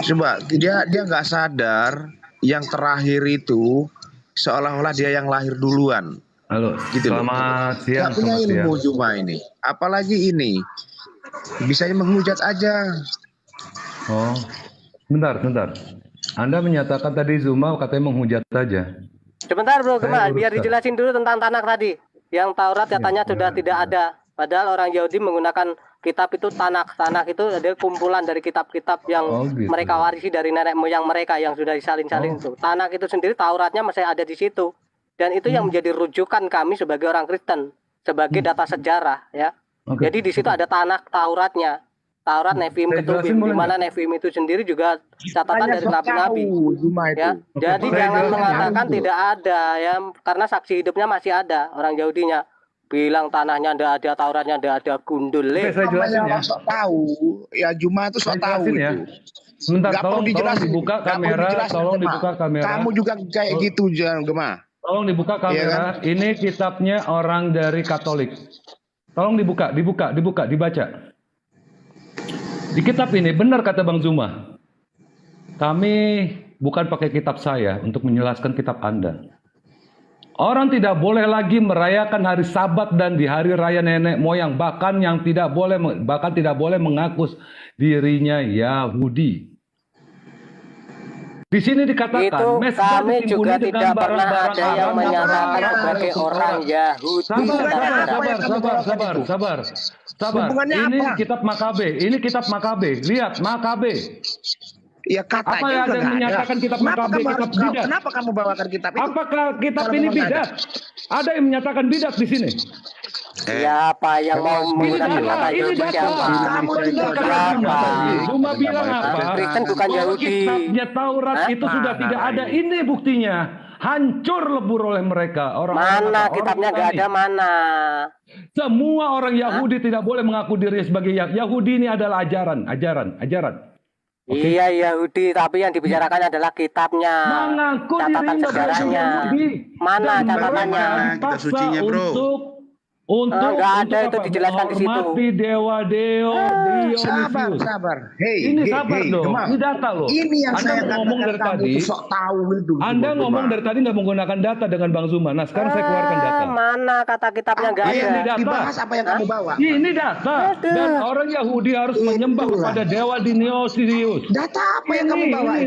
Coba dia nggak sadar yang terakhir itu seolah-olah dia yang lahir duluan. Halo, gitu selamat siang. Gak punya ilmu Juma ini, apalagi ini bisanya menghujat aja. Oh, bentar. Anda menyatakan tadi Zuma katanya menghujat saja. Sebentar bro, biar dijelasin dulu tentang tanah tadi. Yang Taurat katanya sudah tidak ada. Padahal orang Yahudi menggunakan kitab itu tanah itu ada kumpulan dari kitab-kitab yang mereka warisi dari nenek moyang mereka yang sudah disalin-salin itu. Tanah itu sendiri Tauratnya masih ada di situ. Dan itu yang menjadi rujukan kami sebagai orang Kristen, sebagai data sejarah ya. Jadi di situ ada tanah Tauratnya. Taurat Nefim Ketubim, di mana Nefim itu sendiri juga catatan dari nabi-nabi. Ya. Jadi jangan mengatakan tidak ada ya, karena saksi hidupnya masih ada orang Yahudinya. Bilang tanahnya ndak ada, Tauratnya ndak ada, gundul. Saya jelasin ya. Sok tahu, ya Juma itu sok tahu ya. Sebentar, tolong dibuka kamera, tolong dibuka kamera. Kamu juga kayak gitu jangan Gema. Tolong dibuka kamera. Kan? Ini kitabnya orang dari Katolik. Tolong dibuka, dibaca. Di kitab ini benar kata Bang Zuma. Kami bukan pakai kitab saya untuk menjelaskan kitab Anda. Orang tidak boleh lagi merayakan hari Sabat dan di hari raya nenek moyang, bahkan tidak boleh mengaku dirinya Yahudi. Di sini dikatakan itu kami juga tidak pernah ada yang menyatakan sebagai orang Yahudi. Sabar. Ini kitab Makabe. Lihat Makabe. Ya katanya apa yang ada yang menyatakan kitab Makabe kitab bidat? Kenapa kamu bawakan kitab itu? Apakah kitab ini bidat? Ada yang menyatakan bidat di sini. Siapa yang mau menggunakan kata itu? Siapa? Cuma bilang apa? Kristen bukan Yahudi. Kitabnya Taurat itu sudah tidak ada. Ini buktinya. Hancur lebur oleh mereka. Mana kitabnya nggak ada mana? Semua orang Yahudi tidak boleh mengaku diri sebagai Yahudi. Ini adalah ajaran. Okay. Iya Yahudi, tapi yang dibicarakan adalah kitabnya, catatan sejarahnya. Mana catatannya? Kita sucinya bro. Nggak ada itu dijelaskan di situ. Dewa Sabar. Ini sabar dong. Ini data loh. Ini yang Anda ngomong dari tadi. Sok tahu itu. Anda ngomong dari tadi nggak menggunakan data dengan Bang Zuma. Nah sekarang saya keluarkan data. Mana kata kitabnya nggak ada? Ini data. Dibahas apa yang kamu bawa? Ini data. Dan orang Yahudi harus menyembah kepada Dewa Dionysius. Data apa yang kamu bawa?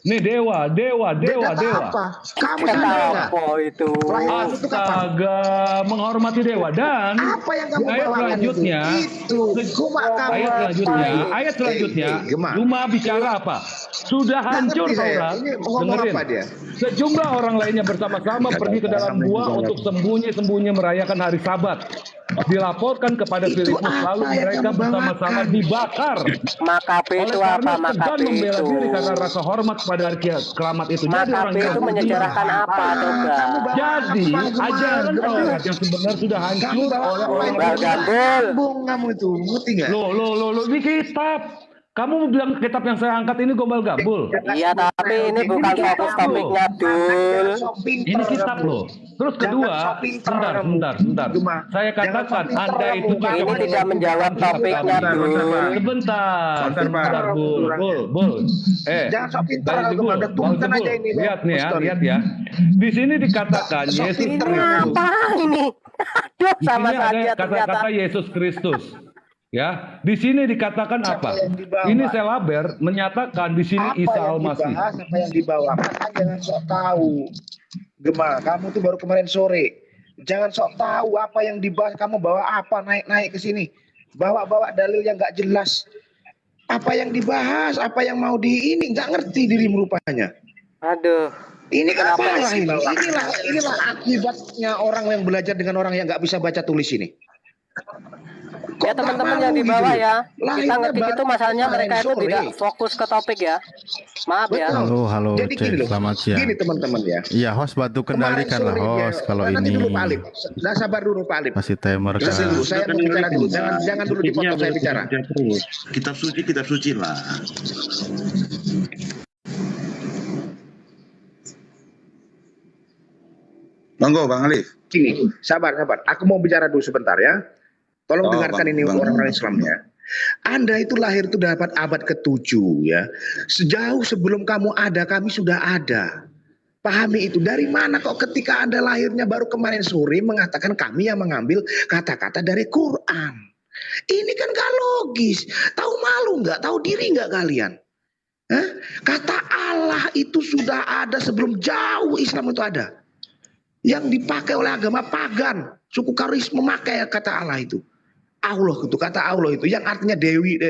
Ini dewa. Apa? Kamu tahu itu? Astaga, menghormati dewa. Dan apa yang kamu bawa? Ayat selanjutnya, Zuma bicara apa? Sudah hancur Taurat. Dengerin. Sejumlah orang lainnya bersama-sama pergi ke dalam gua untuk sembunyi-sembunyi merayakan hari Sabat. Dilaporkan kepada Filipus, lalu mereka bersama-sama dibakar. Makabe itu apa? Makabe membela diri karena rasa hormat pada hari keramat itu. Makabe itu menyejarahkan apa, coba? Jadi ajaran Taurat yang sebenarnya sudah hancur oleh orang-orang Gambul. Kamu itu ngerti nggak? Lo, ini kitab. Kamu bilang kitab yang saya angkat ini gombal-gambul. Iya, tapi ini bukan fokus topiknya, Dul. Ini kitab loh. Terus kedua, sebentar. Saya katakan Anda itu Ini tidak menjawab topiknya, Dul. Sebentar, Bul. Jangan sok pintar kalau Bul, udah tuntutan aja ini. lihat nih ya, lihat ya. Di sini dikatakan Yesus Ini apa ini? Aduh, Di sama sini ada saja ternyata. kata-kata Yesus Kristus. Ya, di sini dikatakan apa? Ini Selaber menyatakan di sini Isa Al-Masih. Apa yang dibawa? Makanya jangan sok tahu. Gema, kamu tuh baru kemarin sore. Jangan sok tahu apa yang dibahas. Kamu bawa apa naik-naik ke sini? Bawa-bawa dalil yang nggak jelas. Apa yang dibahas? Apa yang mau ini? Nggak ngerti dirimu rupanya. Aduh. Ini Kenapa kenapa sih, ini? Bang? Inilah akibatnya orang yang belajar dengan orang yang nggak bisa baca tulis ini. Ya teman-teman yang di bawah ya, kita Lahirnya ngerti baru itu masalahnya kemarin mereka itu sore. tidak fokus ke topik ya. Maaf ya. Betul. Halo, Jadi cek. gini loh. Selamat siang. Gini teman-teman ya. Iya, host bantu kendalikan lah Kemarin sore host dia- kalau nanti ini dulu Pak Alip. Nah, sabar dulu Pak Alip. kasih timer Nanti kan. dulu, saya mau bicara dulu. Jangan dulu dipotong saya bicara. Kitab suci lah. Monggo Bang Alif. Gini, sabar. Aku mau bicara dulu sebentar ya. Tolong Oh, dengarkan Bang, ini Bang. orang-orang Islam ya. Anda itu lahir itu dapat abad ke-7 ya. Sejauh sebelum kamu ada, kami sudah ada. Pahami itu. Dari mana kok ketika Anda lahirnya baru kemarin sore mengatakan kami yang mengambil kata-kata dari Quran. Ini kan gak logis. Tahu malu nggak? Tahu diri nggak kalian? Hah? Kata Allah itu sudah ada sebelum jauh Islam itu ada. Yang dipakai oleh agama pagan. Suku Karis memakai kata Allah itu. Allah itu, kata Allah itu. Yang artinya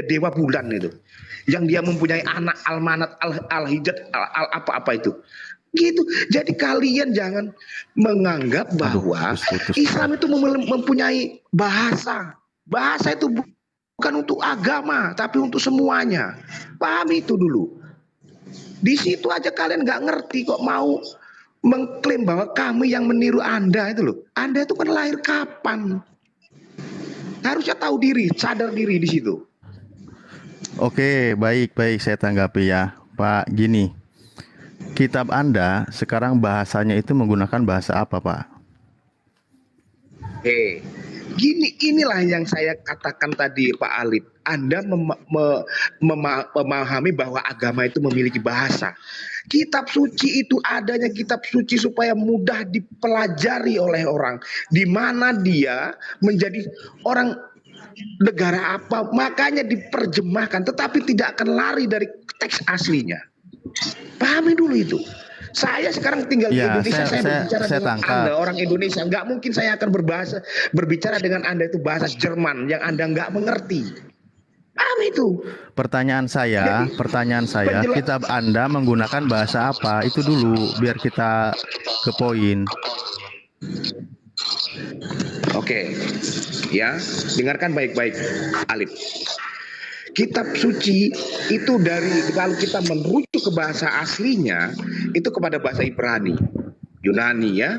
dewa bulan itu. Yang dia mempunyai anak Al-Manat, Al-Hijat, apa-apa itu. Gitu. Jadi kalian jangan menganggap bahwa putus. Islam itu mempunyai bahasa. Bahasa itu bukan untuk agama, tapi untuk semuanya. Pahami itu dulu. Di situ aja kalian nggak ngerti kok mau mengklaim bahwa kami yang meniru Anda itu loh. Anda itu kan lahir kapan? Harusnya tahu diri, sadar diri di situ. Oke, baik saya tanggapi ya. Pak, gini. Kitab Anda sekarang bahasanya itu menggunakan bahasa apa, Pak? Inilah yang saya katakan tadi Pak Alif. Anda memahami bahwa agama itu memiliki bahasa. Kitab suci itu adanya kitab suci supaya mudah dipelajari oleh orang. Di mana dia menjadi orang negara apa, makanya diterjemahkan. Tetapi tidak akan lari dari teks aslinya. Pahami dulu itu. Saya sekarang tinggal di Ya, Indonesia, saya berbicara saya dengan tangkap. Anda orang Indonesia. Nggak mungkin saya akan berbicara dengan Anda itu bahasa Jerman yang Anda nggak mengerti. Paham itu? Pertanyaan saya, kitab Anda menggunakan bahasa apa? Itu dulu biar kita ke poin. Oke, ya, dengarkan baik-baik, Alif. Kitab suci itu kalau kita merujuk ke bahasa aslinya itu kepada bahasa Ibrani, Yunani ya.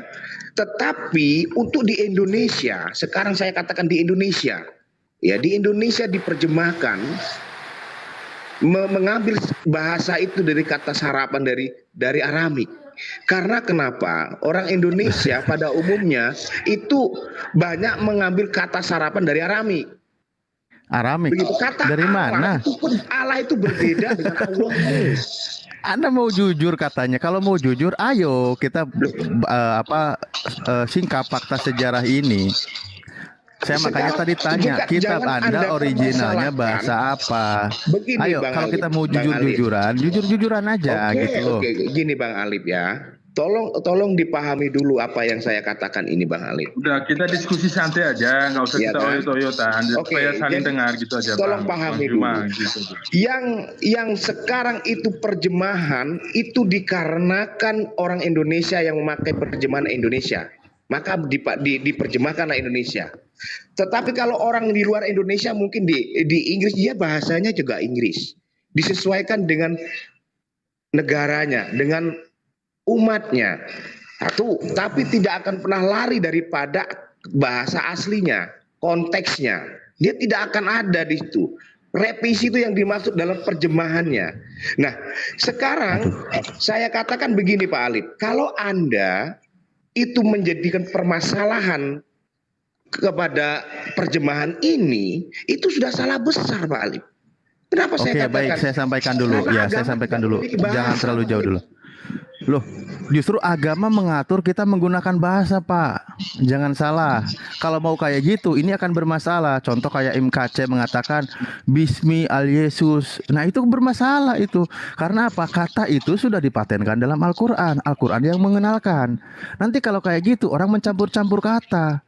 Tetapi untuk di Indonesia, sekarang saya katakan di Indonesia, ya di Indonesia diterjemahkan mengambil bahasa itu dari kata sarapan dari Aramik. Karena kenapa? Orang Indonesia pada umumnya itu banyak mengambil kata sarapan dari Aramik. Aramik. Begitu kata Dari mana? Allah itu berbeda dengan Allah. Anda mau jujur katanya. Kalau mau jujur, ayo kita singkap fakta sejarah ini. Saya makanya tadi tanya, kitab Anda originalnya bahasa apa? Begini, Ayo, Bang kalau Alif, kita mau Bang jujur-jujuran, jujur-jujuran aja gitu loh. Oke, gini Bang Alif ya. Tolong dipahami dulu apa yang saya katakan ini Bang Alif. Udah kita diskusi santai aja, nggak usah Iya kita kan? oyot-oyotan, Oke, supaya saling jadi dengar gitu aja. tolong Bang. pahami Bang Juma, dulu. gitu. Yang sekarang itu terjemahan itu dikarenakan orang Indonesia yang memakai terjemahan Indonesia. Maka diperjemahkanlah Indonesia. Tetapi kalau orang di luar Indonesia mungkin di Inggris, dia bahasanya juga Inggris. Disesuaikan dengan negaranya, dengan umatnya. Satu, tapi tidak akan pernah lari daripada bahasa aslinya, konteksnya. Dia tidak akan ada di situ. Revisi itu yang dimaksud dalam terjemahannya. Nah, sekarang saya katakan begini Pak Alif, kalau Anda itu menjadikan permasalahan kepada terjemahan ini, itu sudah salah besar Pak Alif. Kenapa saya katakan? Oke, baik, saya sampaikan dulu. Ya, saya sampaikan dulu. Jangan terlalu jauh dulu. Loh, justru agama mengatur kita menggunakan bahasa, Pak. Jangan salah. Kalau mau kayak gitu, ini akan bermasalah. Contoh kayak MKC mengatakan Bismi al Yesus. Nah, itu bermasalah itu. Karena apa? Kata itu sudah dipatenkan dalam Al-Qur'an. Al-Qur'an yang mengenalkan. Nanti kalau kayak gitu, orang mencampur-campur kata.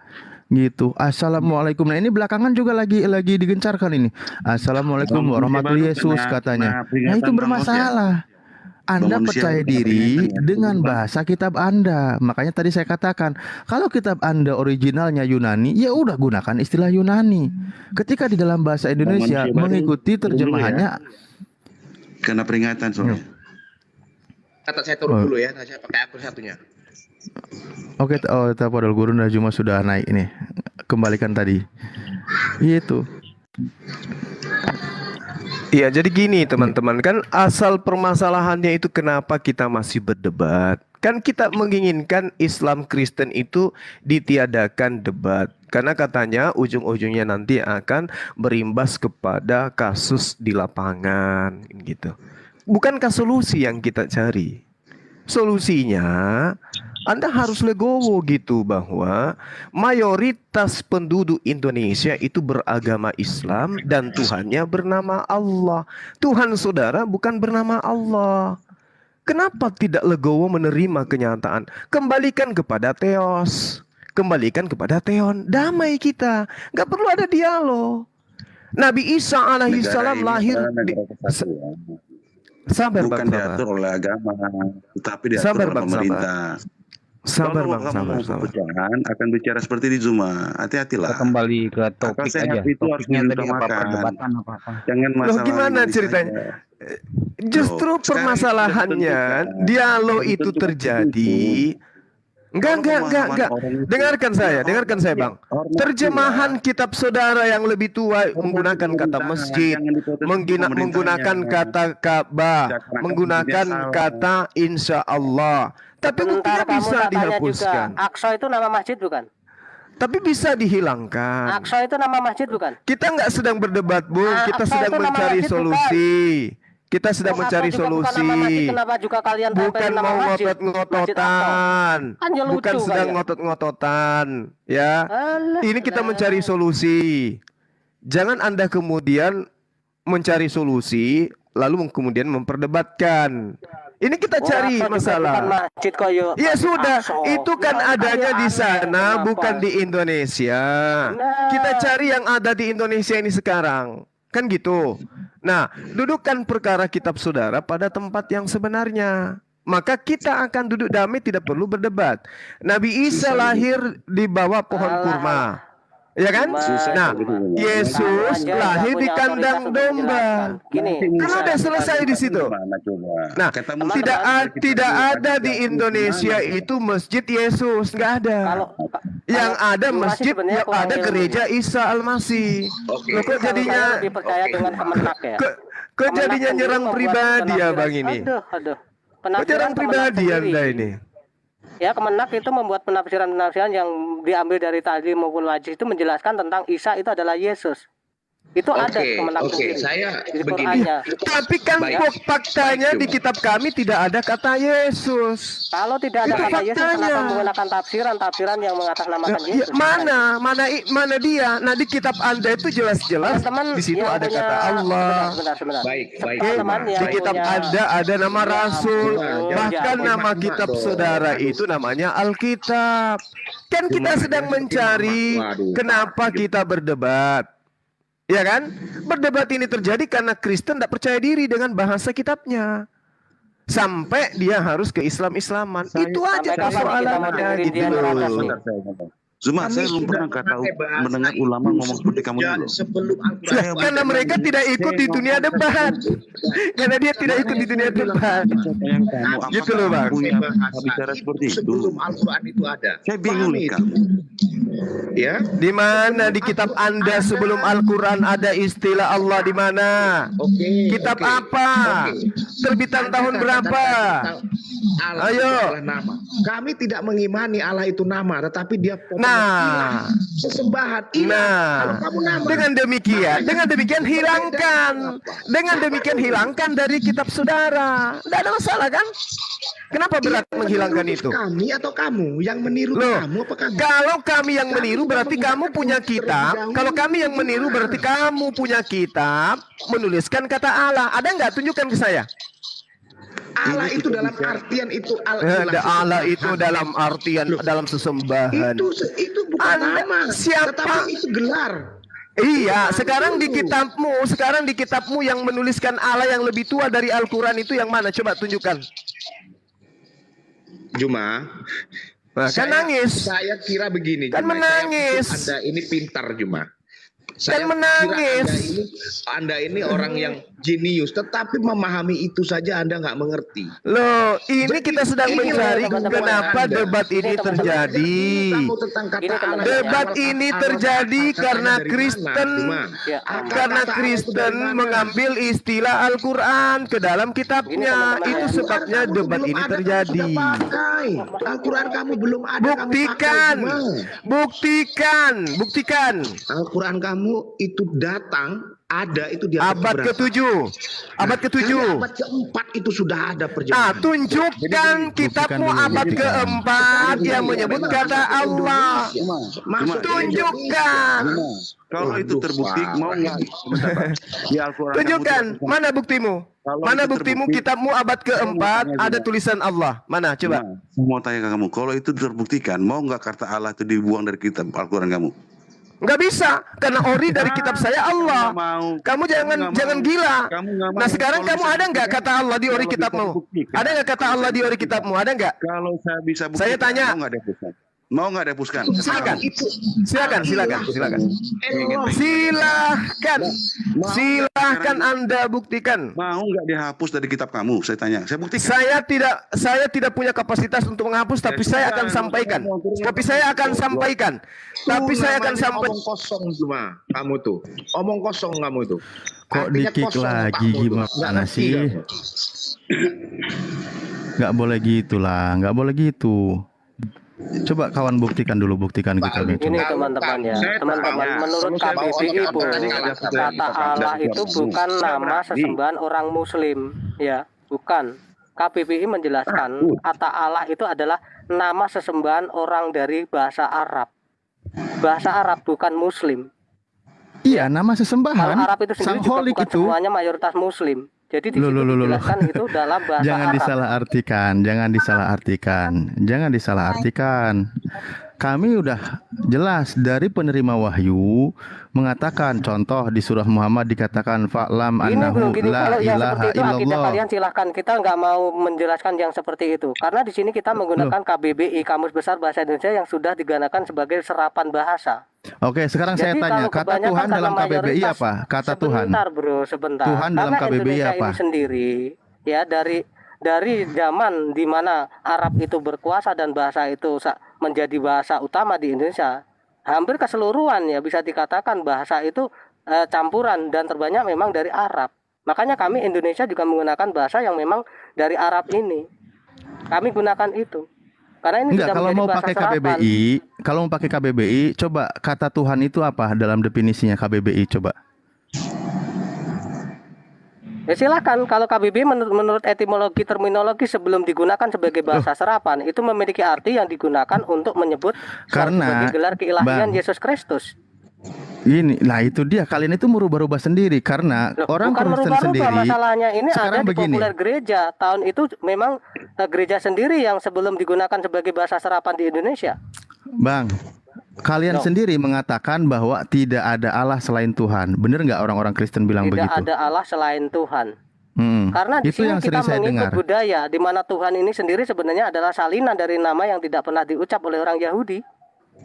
Gitu. Assalamualaikum. Nah, ini belakangan juga lagi digencarkan ini. Assalamualaikum warahmatullahi Yesus katanya. Nah, itu bermasalah. Anda percaya diri dengan bahasa kitab Anda. Makanya tadi saya katakan, kalau kitab Anda originalnya Yunani, ya udah gunakan istilah Yunani. Ketika di dalam bahasa Indonesia mengikuti terjemahannya. Karena peringatan soalnya. Kata saya turun dulu ya, saya pakai akun satunya. Oke, Tafadhol Guru Najuma sudah naik ini. Kembalikan tadi. Itu. Iya, jadi gini teman-teman, kan asal permasalahannya itu kenapa kita masih berdebat. Kan kita menginginkan Islam Kristen itu ditiadakan debat. Karena katanya ujung-ujungnya nanti akan berimbas kepada kasus di lapangan gitu. Bukankah solusi yang kita cari? Solusinya Anda harus legowo gitu bahwa mayoritas penduduk Indonesia itu beragama Islam dan Tuhannya bernama Allah. Tuhan saudara bukan bernama Allah. Kenapa tidak legowo menerima kenyataan? Kembalikan kepada Theos. Kembalikan kepada Theon. Damai kita. Gak perlu ada dialog. Nabi Isa alaihissalam lahir di... Sabar bukan Bang, diatur oleh agama, tetapi diatur sabar, oleh Bang, pemerintah. Sabar Kalau Bang, kamu mau perpecahan akan bicara seperti di Zuma. Hati-hatilah. Kita kembali ke topik aja. Itu harus Topiknya tadi apa diutamakan. perdebatan apa-apa. Jangan Loh, masalah gimana ini ceritanya? saja. Justru Loh, sekarang permasalahannya sudah dialog tentukan. itu Tentukan terjadi. Enggak. Dengarkan saya Bang. Terjemahan kitab saudara yang lebih tua menggunakan kata masjid, menggunakan kata Ka'bah, menggunakan kata insya Allah. Tapi buktinya bisa dihapuskan. Aqsa itu nama masjid bukan? Tapi bisa dihilangkan. Aqsa itu nama masjid bukan? Kita nggak sedang berdebat, Bung. Kita sedang mencari solusi. Kita sedang mencari solusi. Kenapa juga kalian bukan mau ngotot-ngototan. Bukan sedang ngotot-ngototan. Ya. Ini kita mencari solusi. Jangan Anda kemudian mencari solusi lalu kemudian memperdebatkan. Ini kita cari masalah. Ya sudah, itu kan adanya di sana, bukan di Indonesia. Kita cari yang ada di Indonesia ini sekarang. Kan gitu. Nah, dudukkan perkara kitab saudara pada tempat yang sebenarnya. Maka kita akan duduk damai, tidak perlu berdebat. Nabi Isa lahir di bawah pohon kurma. Ya kan? Nah, Yesus lahir di kandang domba. Kan udah selesai di situ. Nah, tidak ada di Indonesia itu masjid Yesus, nggak ada. Yang ada masjid, yang ada gereja Isa Al-Masih. Kok jadinya dipercaya dengan Kemenak ya? Kok jadinya nyerang pribadi ya Bang ini? Aduh. Kok nyerang pribadi Anda ini? Ya, Kemenak itu membuat penafsiran-penafsiran yang diambil dari tadi maupun wajih itu menjelaskan tentang Isa itu adalah Yesus. Itu ada Kemenak sendiri. Saya di begini. Tapi kan faktanya di kitab kami tidak ada kata Yesus. Kalau tidak ada kata Yesus, kenapa menggunakan tafsiran yang mengatasnamakan Yesus? Mana dia? Nah, di kitab Anda itu jelas-jelas di situ ada kata Allah. Sebentar. Baik. Di kitab Anda ada nama Rasul, bahkan nama kitab saudara itu namanya Alkitab. Kan kita sedang mencari kenapa kita berdebat. Ya kan? Berdebat ini terjadi karena Kristen tidak percaya diri dengan bahasa kitabnya. Sampai dia harus ke Islam-Islaman. Itu aja persoalannya gitu loh. Zuma, Kami saya belum sudah pernah memakai bahasa mendengar itu ulama ngomong seperti kamu dulu. sebelum Al-Quran. Lah, karena mereka tidak ikut di dunia debat. Karena dia tidak ikut di dunia debat. Gitu loh, Bang. Punya bicara seperti itu. Sebelum Al-Quran itu ada. Saya bingung nih, Kang. Ya. Di mana di kitab Anda sebelum Al-Quran ada istilah Allah di mana? Kitab apa? Terbitan tahun berapa? Allah Ayo. adalah nama. Kami tidak mengimani Allah itu nama, tetapi dia Nah, sesembahan. nah, dengan demikian hilangkan dari kitab saudara. Tidak ada masalah kan? Kenapa berat menghilangkan itu? Kami atau kamu yang meniru kamu apa kamu? Kalau kami yang meniru berarti kamu punya kitab. Kalau kami yang meniru berarti kamu punya kitab menuliskan kata Allah. Ada nggak? Tunjukkan ke saya. Allah itu dalam artian itu Allah itu dalam artian dalam sesembahan. Itu bukan nama. Siapa? Tetapi itu gelar. Iya, sekarang di kitabmu yang menuliskan Allah yang lebih tua dari Al-Quran itu yang mana? Coba tunjukkan. Juma. Nah, kan nangis. Saya kira begini. Kan Juma. menangis. Anda ini pintar, Juma. Kan menangis. Anda ini orang yang jenius, tetapi memahami itu saja Anda nggak mengerti. Loh, ini kita sedang mencari kenapa debat ini terjadi. Debat ini terjadi karena Kristen mengambil istilah Al-Quran ke dalam kitabnya. Itu sebabnya debat ini terjadi. Al-Quran kamu belum ada. Buktikan. Al-Quran kamu itu datang ada itu di abad ke-7. Abad ke-7. Abad ke-4 itu sudah ada perjanjian. Tunjukkan kitabmu abad ke-4 yang menyebut kata Allah. Tunjukkan. Kalau itu terbukti, mau nggak? Di Al-Quran. Tunjukkan. Mana buktimu? Mana buktimu kitabmu abad ke-4 ada tulisan Allah? Mana? Coba. Saya mau tanya ke kamu. Kalau itu terbuktikan, mau nggak kata Allah itu dibuang dari kitab Al-Quran kamu? Nggak bisa, karena ori dari kitab saya Allah. Kamu jangan gila. Nah sekarang kamu ada nggak kata Allah di ori kitabmu? Ada nggak kata Allah di ori kitabmu? Ada nggak? Kalau saya bisa buktikan, saya tanya. Mau nggak dihapuskan? Silakan Anda buktikan. Mau nggak dihapus dari kitab kamu? Saya tanya. Saya buktikan. Saya tidak punya kapasitas untuk menghapus, tapi saya akan sampaikan. Omong kosong cuma kamu tuh. Omong kosong kamu tuh. Kok dikik lagi gimana sih? Nggak boleh gitulah, nggak boleh gitu. Coba kawan buktikan kita ini teman-teman ya, teman-teman menurut KBBI pun kata Allah itu bukan nama sesembahan orang Muslim ya, bukan. KBBI menjelaskan kata Allah itu adalah nama sesembahan orang dari bahasa Arab, bukan Muslim. Iya, nama sesembahan. Kalau Arab itu sendiri juga bukan semuanya mayoritas Muslim. Jadi dijelaskan itu dalam bahasa jangan Arab. Jangan disalahartikan. Kami udah jelas dari penerima wahyu mengatakan, contoh di surah Muhammad dikatakan fa'lam annahu la ilaha illallah. Kalian silahkan, kita nggak mau menjelaskan yang seperti itu karena di sini kita menggunakan KBBI, Kamus Besar Bahasa Indonesia, yang sudah digunakan sebagai serapan bahasa. Oke, sekarang saya tanya, kata Tuhan dalam KBBI apa? Kata Tuhan. Sebentar. Tuhan dalam KBBI apa? Ini sendiri ya dari zaman di mana Arab itu berkuasa dan bahasa itu menjadi bahasa utama di Indonesia, hampir keseluruhan ya bisa dikatakan bahasa itu campuran dan terbanyak memang dari Arab. Makanya kami Indonesia juga menggunakan bahasa yang memang dari Arab ini. Kami gunakan itu. Karena ini enggak, kalau mau pakai KBBI, coba kata Tuhan itu apa dalam definisinya KBBI, coba. Ya silakan, kalau KBBI menurut etimologi terminologi sebelum digunakan sebagai bahasa serapan itu memiliki arti yang digunakan untuk menyebut sebagai gelar keilahian Yesus Kristus. Itu dia, kalian itu merubah-rubah sendiri karena orang Kristen sendiri. Masalahnya ini ada di populer gereja. Tahun itu memang gereja sendiri yang sebelum digunakan sebagai bahasa serapan di Indonesia. Bang, kalian sendiri mengatakan bahwa tidak ada Allah selain Tuhan. Benar nggak orang-orang Kristen bilang begitu? Tidak ada Allah selain Tuhan. Karena di sini kita mengikut budaya di mana Tuhan ini sendiri sebenarnya adalah salinan dari nama yang tidak pernah diucap oleh orang Yahudi.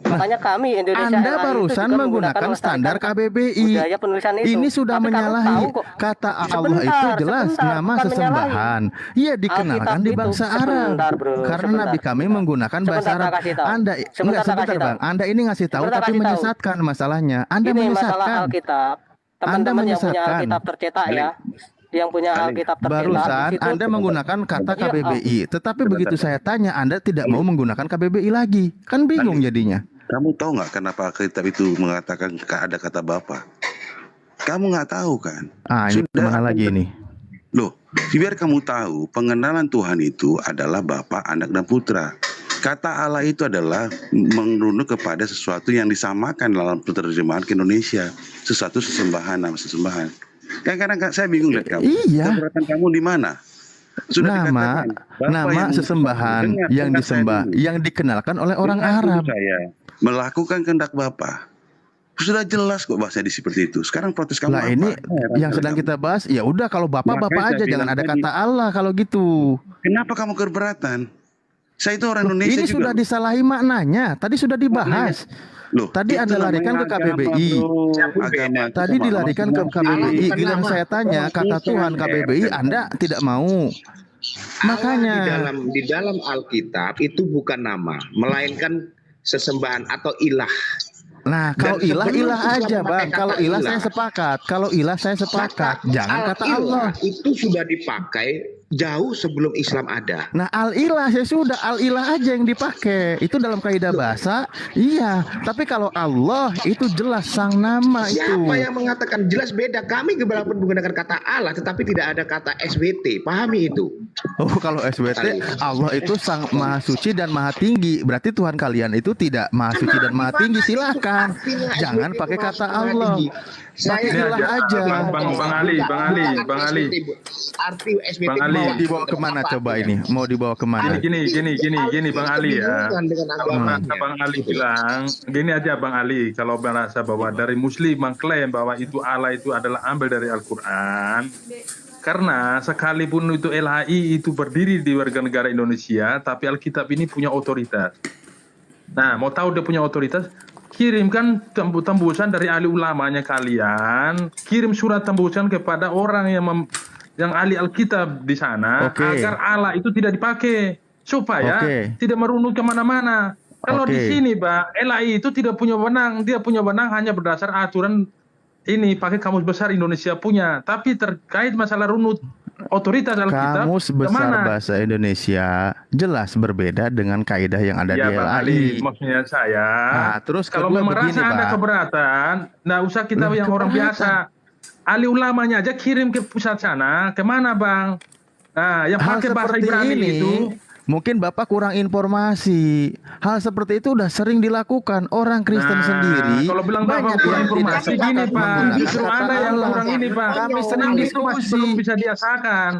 Makanya kami Indonesia Anda LAI barusan juga menggunakan standar KBBI. budaya penulisan itu. Ini sudah Tapi kamu menyalahi tahu kok. kata Allah Sebentar, itu jelas sebentar, nama bukan sesembahan. Ia dikenalkan Alkitab di itu, bangsa Arab. sebentar, bro, Karena sebentar, Nabi kami sebentar. menggunakan bahasa Sebentar, Arab. tak kasih tahu. Anda Sebentar, enggak tak sebentar kasih Bang. tahu. Anda ini ngasih tahu Sebentar, tapi kasih tahu. menyesatkan masalahnya. Anda Ini masalah menyesatkan. Alkitab. Anda Teman-teman yang punya menyesatkan. Alkitab tercetak ya. Yang punya Alkitab tercetak. Barusan di situ- Anda menggunakan kata Iya, KBBI, tetapi begitu saya tanya Anda tidak mau menggunakan KBBI lagi. Kan bingung jadinya. Kamu tahu nggak kenapa Alkitab itu mengatakan ada kata Bapa? Kamu nggak tahu kan? Ah, ini kemana lagi ini? Loh, biar kamu tahu, pengenalan Tuhan itu adalah Bapa, Anak, dan Putra. Kata Allah itu adalah merunuk kepada sesuatu yang disamakan dalam penerjemahan ke Indonesia. Sesuatu sesembahan, nama sesembahan. Kadang-kadang saya bingung lihat kamu. Iya. Keberatan kamu di mana? Sudah Nama dikatakan, Bapa nama yang sesembahan dengar, yang dengar saya disembah dulu. yang dikenalkan oleh orang Dengar dulu Arab. saya. Melakukan kehendak Bapa. Sudah jelas kok bahasa di seperti itu. Sekarang protes kamu Lah apa? ini Heran yang kali sedang kamu. kita bahas. Ya udah kalau Bapak Makanya Bapak saya aja, jangan bilang ada tadi. kata Allah kalau gitu. Kenapa kamu keberatan? Saya itu orang Loh, Indonesia ini juga. sudah disalahi maknanya. Tadi sudah dibahas. Loh, Tadi itu Anda larikan ke namanya KBBI. agama, bro. Agama. Tadi Sama, dilarikan ke sama. KBBI. bukan Giliran nama. saya tanya kata Tuhan KBBI, Anda tidak mau. Makanya di dalam Alkitab itu bukan nama, melainkan sesembahan atau ilah. Nah, kalau Dan ilah sebelum ilah Islam aja, memakai Bang. kata Kalau ilah ilah. saya sepakat. Kalau ilah saya sepakat. Jangan kata Allah. Itu sudah dipakai jauh sebelum Islam ada. Nah, al-ilah ya sudah, al-ilah aja yang dipakai. Itu dalam kaidah bahasa. Iya, tapi kalau Allah itu jelas sang nama itu. Siapa yang mengatakan jelas beda? Kami keberatan menggunakan kata Allah, tetapi tidak ada kata SWT. Pahami itu. Oh, kalau SWT Allah itu sang maha suci dan maha tinggi. Berarti Tuhan kalian itu tidak maha suci dan maha tinggi. Silakan. Jangan pakai kata Allah. Pakai Ini ilah aja. Bang Ali. Arti SWT Bang Ali. Mau dibawa kemana coba ini? Mau dibawa kemana? Gini Bang Ali ya. Kalau merasa Bang Ali bilang, gini aja Bang Ali, kalau merasa bahwa dari Muslim mengklaim bahwa itu Allah itu adalah ambil dari Al-Quran, karena sekalipun itu LHI itu berdiri di warga negara Indonesia, tapi Alkitab ini punya otoritas. Nah, mau tahu dia punya otoritas? Kirimkan tembusan dari ahli ulamanya kalian, kirim surat tembusan kepada orang yang ahli Alkitab di sana, agar Allah itu tidak dipakai supaya tidak merunut kemana-mana. Kalau di sini, Pak, LAI itu tidak punya wewenang, dia punya wewenang hanya berdasar aturan ini pakai Kamus Besar Indonesia punya, tapi terkait masalah runut otoritas Alkitab Kamus Besar kemana? Bahasa Indonesia jelas berbeda dengan kaidah yang ada Ya, di Bang LAI. Ali, maksudnya saya. Nah, terus kalau kedua memang begini, rasa Anda Pak. keberatan, nggak usah kita yang orang biasa. Ahli ulamanya aja kirim ke pusat sana, kemana Bang? Nah, yang Hal pakai bahasa seperti Ibrani ini itu. mungkin Bapak kurang informasi. Hal seperti itu udah sering dilakukan orang Kristen Nah, sendiri. kalau bilang Bapak banyak kurang yang informasi tidak gini sepakat Pak, menggunakan justru kata Anda yang Allah. kurang ini Pak. Kami sering Itu masih diskusi. belum bisa diasakan.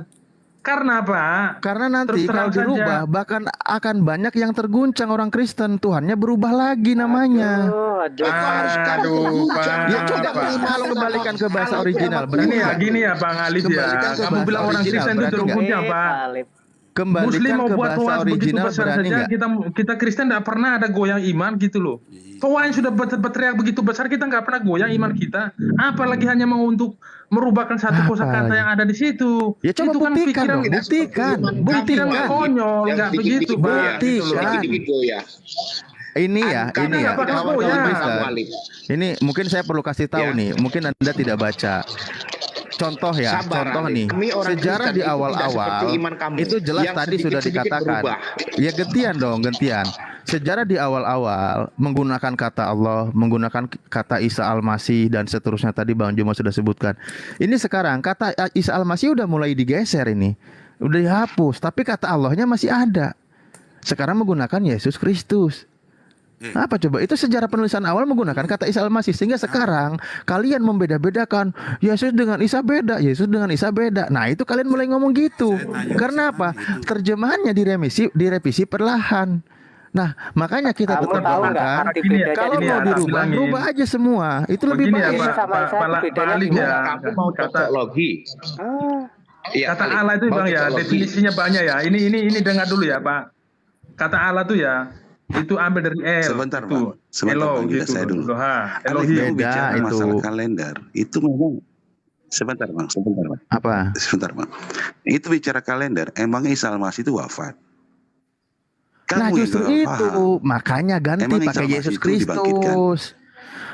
Karena Pak, Karena nanti terus kalau terang saja. dirubah bahkan akan banyak yang terguncang orang Kristen. Tuhannya berubah lagi namanya. Aduh, Pak. Ya coba kalau kembalikan ke bahasa original. Berani nggak? Gini ya Bang Ali Kembalikan ya. ke Kamu bahasa bilang orang original, Kristen itu berani nggak? terguncang Pak. Muslim Kembalikan mau ke buat bahasa hoax begitu original besar berani saja, nggak? kita Kristen tidak pernah ada goyang iman gitu loh. Tuhan sudah berteriak begitu besar, kita nggak pernah goyang iman kita. Apalagi hanya mau untuk merubahkan satu kosakata yang ada di situ. Ya coba itu kan buktikan pikiran dong, buktikan, buktikan. nggak konyol, nggak begitu Pak. Gitu loh. Buktikan. Ini ya, ini ya. Kawan-kawan Kristen. Ini mungkin saya perlu kasih tahu nih, mungkin Anda tidak baca. Contoh ya, contoh nih, sejarah di awal-awal itu jelas tadi sudah dikatakan. Ya gentian dong, gentian. Sejarah di awal-awal menggunakan kata Allah, menggunakan kata Isa Al-Masih dan seterusnya tadi Bang Juma sudah sebutkan. Ini sekarang kata Isa Al-Masih udah mulai digeser ini. Udah dihapus, tapi kata Allahnya masih ada. Sekarang menggunakan Yesus Kristus. Apa coba? Itu sejarah penulisan awal menggunakan kata Isa Al-Masih. Sehingga sekarang kalian membeda-bedakan Yesus dengan Isa beda, Yesus dengan Isa beda. Nah itu kalian mulai ngomong gitu. Karena apa? Terjemahannya direvisi perlahan. Nah makanya kita tetap mengatakan kalau mau dirubah, rubah aja semua. Itu lebih baik. Pak Ali ya. Kamu mau cocok logi. Kata Allah itu Bang ya, definisinya banyak ya. Ini dengar dulu ya Pak. Kata Allah tuh ya, itu ambil dari El. Sebentar, itu. Bang. Sebentar, Elo, Bang Yuda, gitu. saya dulu. Eloha, Kalau Elohim. kamu bicara Beda masalah itu. kalender, itu memang sebentar, Bang. Sebentar, Bang. Apa? Sebentar, Bang. Itu bicara kalender, emang Isa Al-Masih itu wafat. Nah Kamu yang justru salah itu paham. makanya ganti Emang Isa pakai Al-Masih Yesus itu dibangkitkan? Kristus.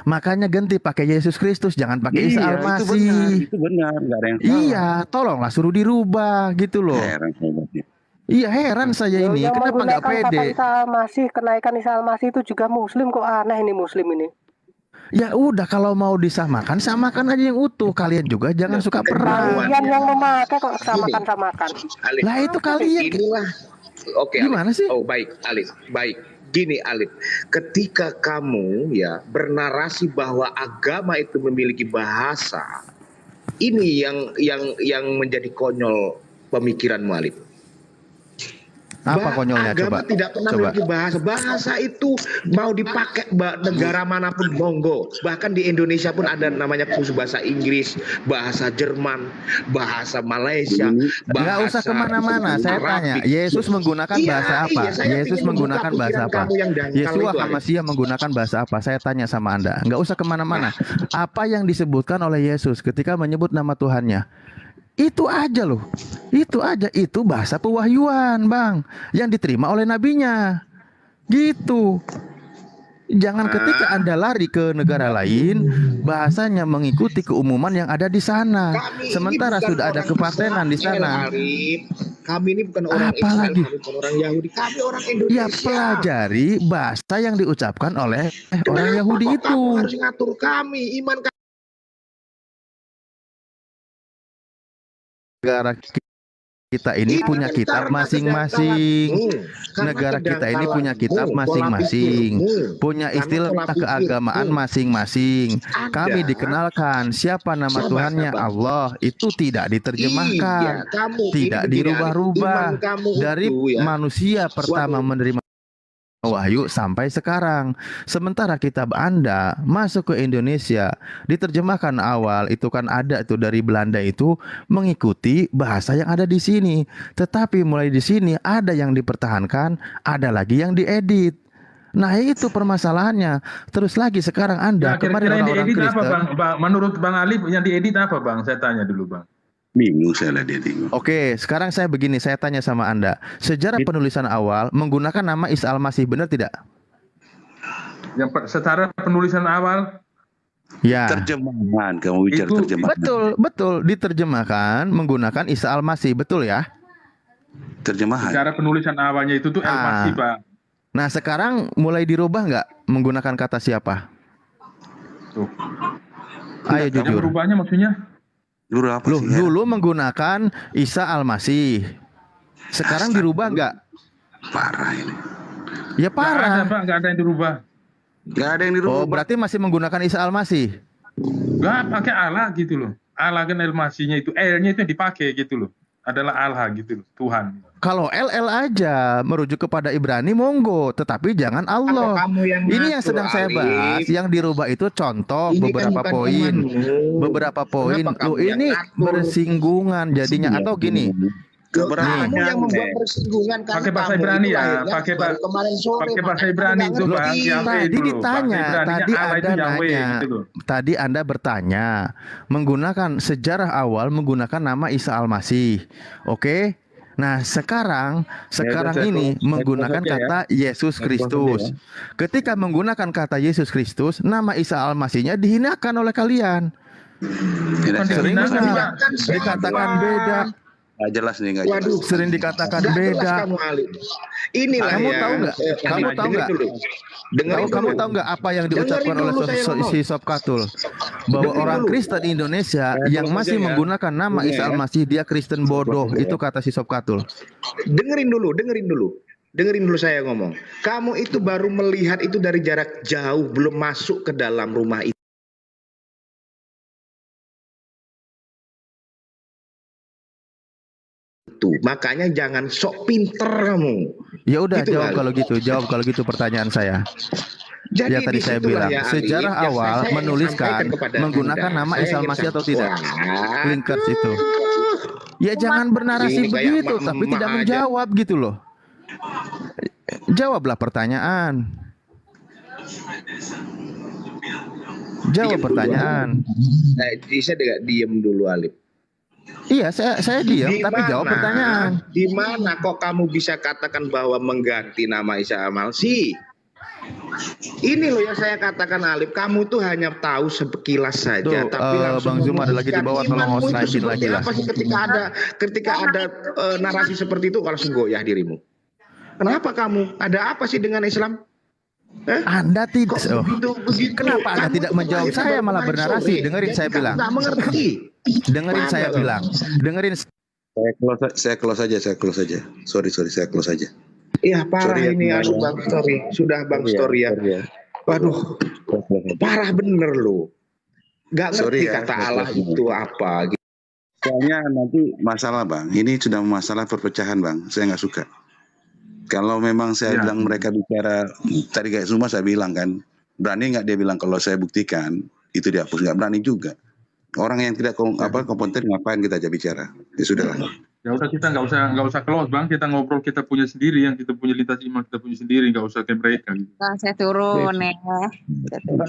Makanya ganti pakai Yesus Kristus, jangan pakai Isa Iya, Al-Masih. itu benar, nggak ada yang salah. Iya, tolonglah suruh dirubah gitu loh. Heran saya lihatnya. Iya heran saya ini, Yang kenapa nggak menggunakan kata pede? Isa Al-Masih, kenaikan Isa Al-Masih itu juga Muslim, kok aneh ini Muslim ini. Ya udah kalau mau disamakan, samakan aja yang utuh. Kalian juga jangan suka perang. Kalian yang memakai kok samakan-samakan. Alif. Lah itu kalian. Inilah. Oke. Gimana Alif. sih? Oh baik, Alif. Baik. Gini Alif, ketika kamu ya bernarasi bahwa agama itu memiliki bahasa, ini yang menjadi konyol pemikiranmu Alif. Apa konyolnya agama coba? tidak pernah memiliki bahasa. Bahasa itu mau dipakai negara manapun monggo. Bahkan di Indonesia pun ada namanya khusus bahasa Inggris, bahasa Jerman, bahasa Malaysia. Nggak usah kemana-mana. Saya tanya, Yesus menggunakan bahasa apa? Yesus menggunakan bahasa apa? Yesua HaMashiach menggunakan bahasa apa? Saya tanya sama Anda. Nggak usah kemana-mana. Apa yang disebutkan oleh Yesus ketika menyebut nama Tuhannya? Itu aja loh. Itu aja. Itu bahasa pewahyuan, Bang, yang diterima oleh nabinya. Gitu. Jangan ketika Anda lari ke negara lain, bahasanya mengikuti keumuman yang ada di sana. Sementara sudah ada kepatenan di sana. Kami ini bukan orang Israel, kami bukan orang Yahudi, kami orang Indonesia. Ya pelajari bahasa yang diucapkan oleh orang Yahudi itu. Kamu harus ngatur kami, iman kami. Negara kita ini punya kitab masing-masing. Negara kita ini punya kitab masing-masing, punya istilah keagamaan masing-masing. Kami dikenalkan siapa nama Tuhannya, Allah. Itu tidak diterjemahkan, tidak dirubah-rubah dari manusia pertama menerima wahyu sampai sekarang. Sementara kitab Anda masuk ke Indonesia, diterjemahkan awal itu kan ada itu dari Belanda itu mengikuti bahasa yang ada di sini. Tetapi mulai di sini ada yang dipertahankan, ada lagi yang diedit. Nah itu permasalahannya. Terus lagi sekarang Anda kemarin orang-orang Kristen. Apa, Bang? Menurut Bang Alif yang diedit apa, Bang? Saya tanya dulu, Bang. Bingung saya lihat dia bingung. Oke, sekarang saya begini, saya tanya sama Anda. Sejarah penulisan awal menggunakan nama Isa Al-Masih, benar tidak? Yang secara penulisan awal? Ya. Terjemahan, kamu bicara terjemahan. Betul, diterjemahkan menggunakan Isa Al-Masih, betul ya? Terjemahan. Secara penulisan awalnya itu tuh El-Masih, Pak. Nah, sekarang mulai dirubah nggak menggunakan kata siapa? Tuh. Ayo jujur. Yang berubahnya maksudnya? Dulu menggunakan Isa Al-Masih. Sekarang dirubah nggak? Parah ini. Ya parah. Nggak ada yang dirubah. Nggak ada yang dirubah. Oh, berarti masih menggunakan Isa Al-Masih? Nggak pakai Allah gitu loh. Allah kan El-Masihnya itu, L-nya itu yang dipakai gitu loh. Adalah Allah gitu loh, Tuhan. Kalau LL aja merujuk kepada Ibrani monggo, tetapi jangan Allah. Ini yang sedang saya bahas, yang dirubah itu contoh beberapa poin. Beberapa poin. Loh ini bersinggungan jadinya atau gini. Kamu yang membuat bersinggungan kan. Pakai bahasa Ibrani ya, pakai bahasa Ibrani itu, Bang. Tadi ditanya, tadi ada nanya. Tadi Anda bertanya menggunakan sejarah awal menggunakan nama Isa Al-Masih. Oke? Nah, sekarang ini menggunakan kata Yesus Kristus. Ketika menggunakan kata Yesus Kristus, nama Isa Al-Masihnya dihinakan oleh kalian. Sering dikatakan beda. Nggak jelas nih, nggak jelas. Sering dikatakan beda. Inilah kamu tahu nggak? Kamu tahu nggak? Kamu tahu nggak apa yang diucapkan oleh si Sob Katul? Bahwa orang Kristen di Indonesia yang masih menggunakan nama Isa Al-Masih dia Kristen bodoh. Itu kata si Sob Katul. Dengerin dulu saya ngomong. Kamu itu baru melihat itu dari jarak jauh, belum masuk ke dalam rumah itu. Makanya jangan sok pinter kamu. Ya udah gitu, jawab kalau gitu pertanyaan saya. Jadi ya tadi saya bilang ya, sejarah awal menuliskan menggunakan nama Isa Al-Masih atau tidak? Linkers itu. Ya jangan bernarasi begitu tapi tidak menjawab gitu loh. Jawablah pertanyaan. Jawab pertanyaan. Saya diam dulu, Alif. Iya, saya diam, tapi jawab pertanyaan. Di mana kok kamu bisa katakan bahwa mengganti nama Isa Al-Malsi? Ini loh yang saya katakan, Alif, kamu tuh hanya tahu sekilas saja, tapi Bang Zuma ada lagi di bawah, tolong naikin lagi lah. Apa sih ketika ada narasi seperti itu langsung goyah dirimu? Kenapa kamu? Ada apa sih dengan Islam? Anda tidak. Begitu. Kenapa Anda tidak menjawab? Saya malah bernarasi. Dengerin saya bilang. Nggak mengerti. Dengerin saya bilang. Dengerin. Saya close saja. Sorry, saya close saja. Iya, parah Sorry, ini, ya, aduh Bang Story. Sudah Bang Story ya. Waduh, parah bener lo. Gak ngerti kata Allah itu apa. Soalnya nanti masalah, Bang. Ini sudah masalah perpecahan, Bang. Saya nggak suka. Kalau memang saya bilang mereka bicara, tadi kayak semua saya bilang kan, berani nggak dia bilang kalau saya buktikan, itu dihapus, nggak berani juga. Orang yang tidak kompeten ngapain kita aja bicara? Ya sudahlah. Ya udah, kita nggak usah close, Bang. Kita ngobrol, kita punya sendiri, yang kita punya lintas iman kita punya sendiri, nggak usah kayak mereka. Gitu. Nah, saya turun ya.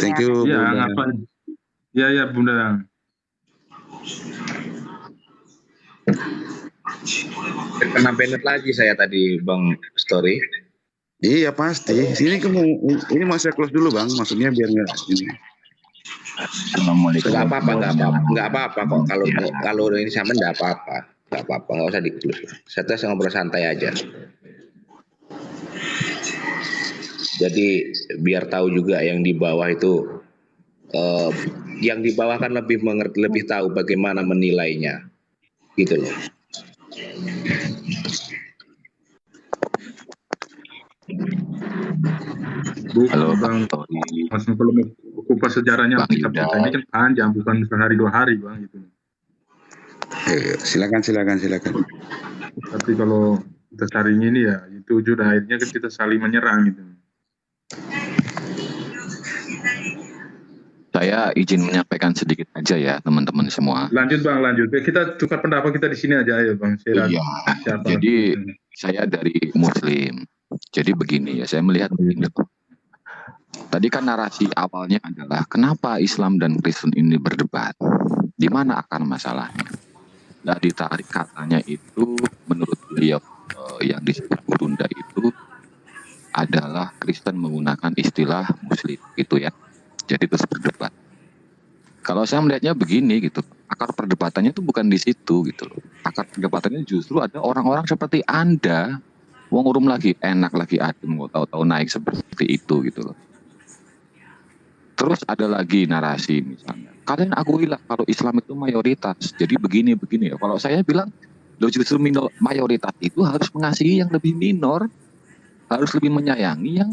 Thank you. Ya, ngapain? Ya Bunda. Kena banned lagi saya tadi, Bang Story. Iya pasti. Ini masih close dulu, Bang. Maksudnya biar nggak ini. Assalamualaikum. Nggak apa-apa kok. Kalau ini sama nggak apa-apa. Nggak usah di-close. Saya ngobrol santai aja. Jadi biar tahu juga yang di bawah itu, yang di bawah kan lebih mengerti, lebih tahu bagaimana menilainya, gitu loh. Halo Bang Tony. Mas kalau kupas sejarahnya kita ini kan panjang, bukan sehari 2 hari, Bang, gitu. Silakan. Tapi kalau kita saring ini ya itu sudah akhirnya kan kita saling menyerang gitu. Saya izin menyampaikan sedikit aja ya teman-teman semua. Lanjut Bang, lanjut. Kita tukar pendapat kita di sini aja ya Bang. Iya. Jadi saya dari Muslim. Jadi begini ya, saya melihat begini. Tadi kan narasi awalnya adalah kenapa Islam dan Kristen ini berdebat. Di mana akar masalahnya? Nah, ditarik katanya itu menurut beliau yang disebut Burunda itu adalah Kristen menggunakan istilah Muslim gitu ya. Jadi terus berdebat. Kalau saya melihatnya begini gitu, akar perdebatannya itu bukan di situ gitu loh. Akar perdebatannya justru ada orang-orang seperti Anda, wong urum lagi enak lagi adem, mau tahu-tahu naik seperti itu gitu loh. Terus ada lagi narasi misalnya, kalian akuilah kalau Islam itu mayoritas, jadi begini ya. Kalau saya bilang, lo justru mayoritas itu harus mengasihi yang lebih minor, harus lebih menyayangi yang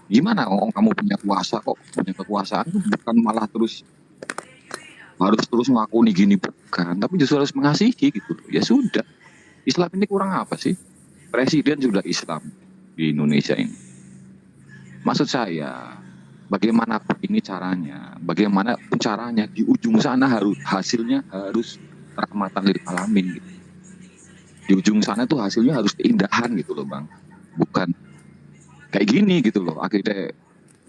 gimana? Oh, kamu punya kuasa kok, punya kekuasaan bukan malah harus terus ngakuni gini, bukan, tapi justru harus mengasihi gitu. Ya sudah, Islam ini kurang apa sih? Presiden juga Islam di Indonesia ini. Maksud saya, bagaimana ini caranya? Bagaimana caranya di ujung sana hasilnya harus rahmatan lil alamin gitu. Di ujung sana tuh hasilnya harus keindahan gitu loh Bang. Bukan kayak gini gitu loh. Akhirnya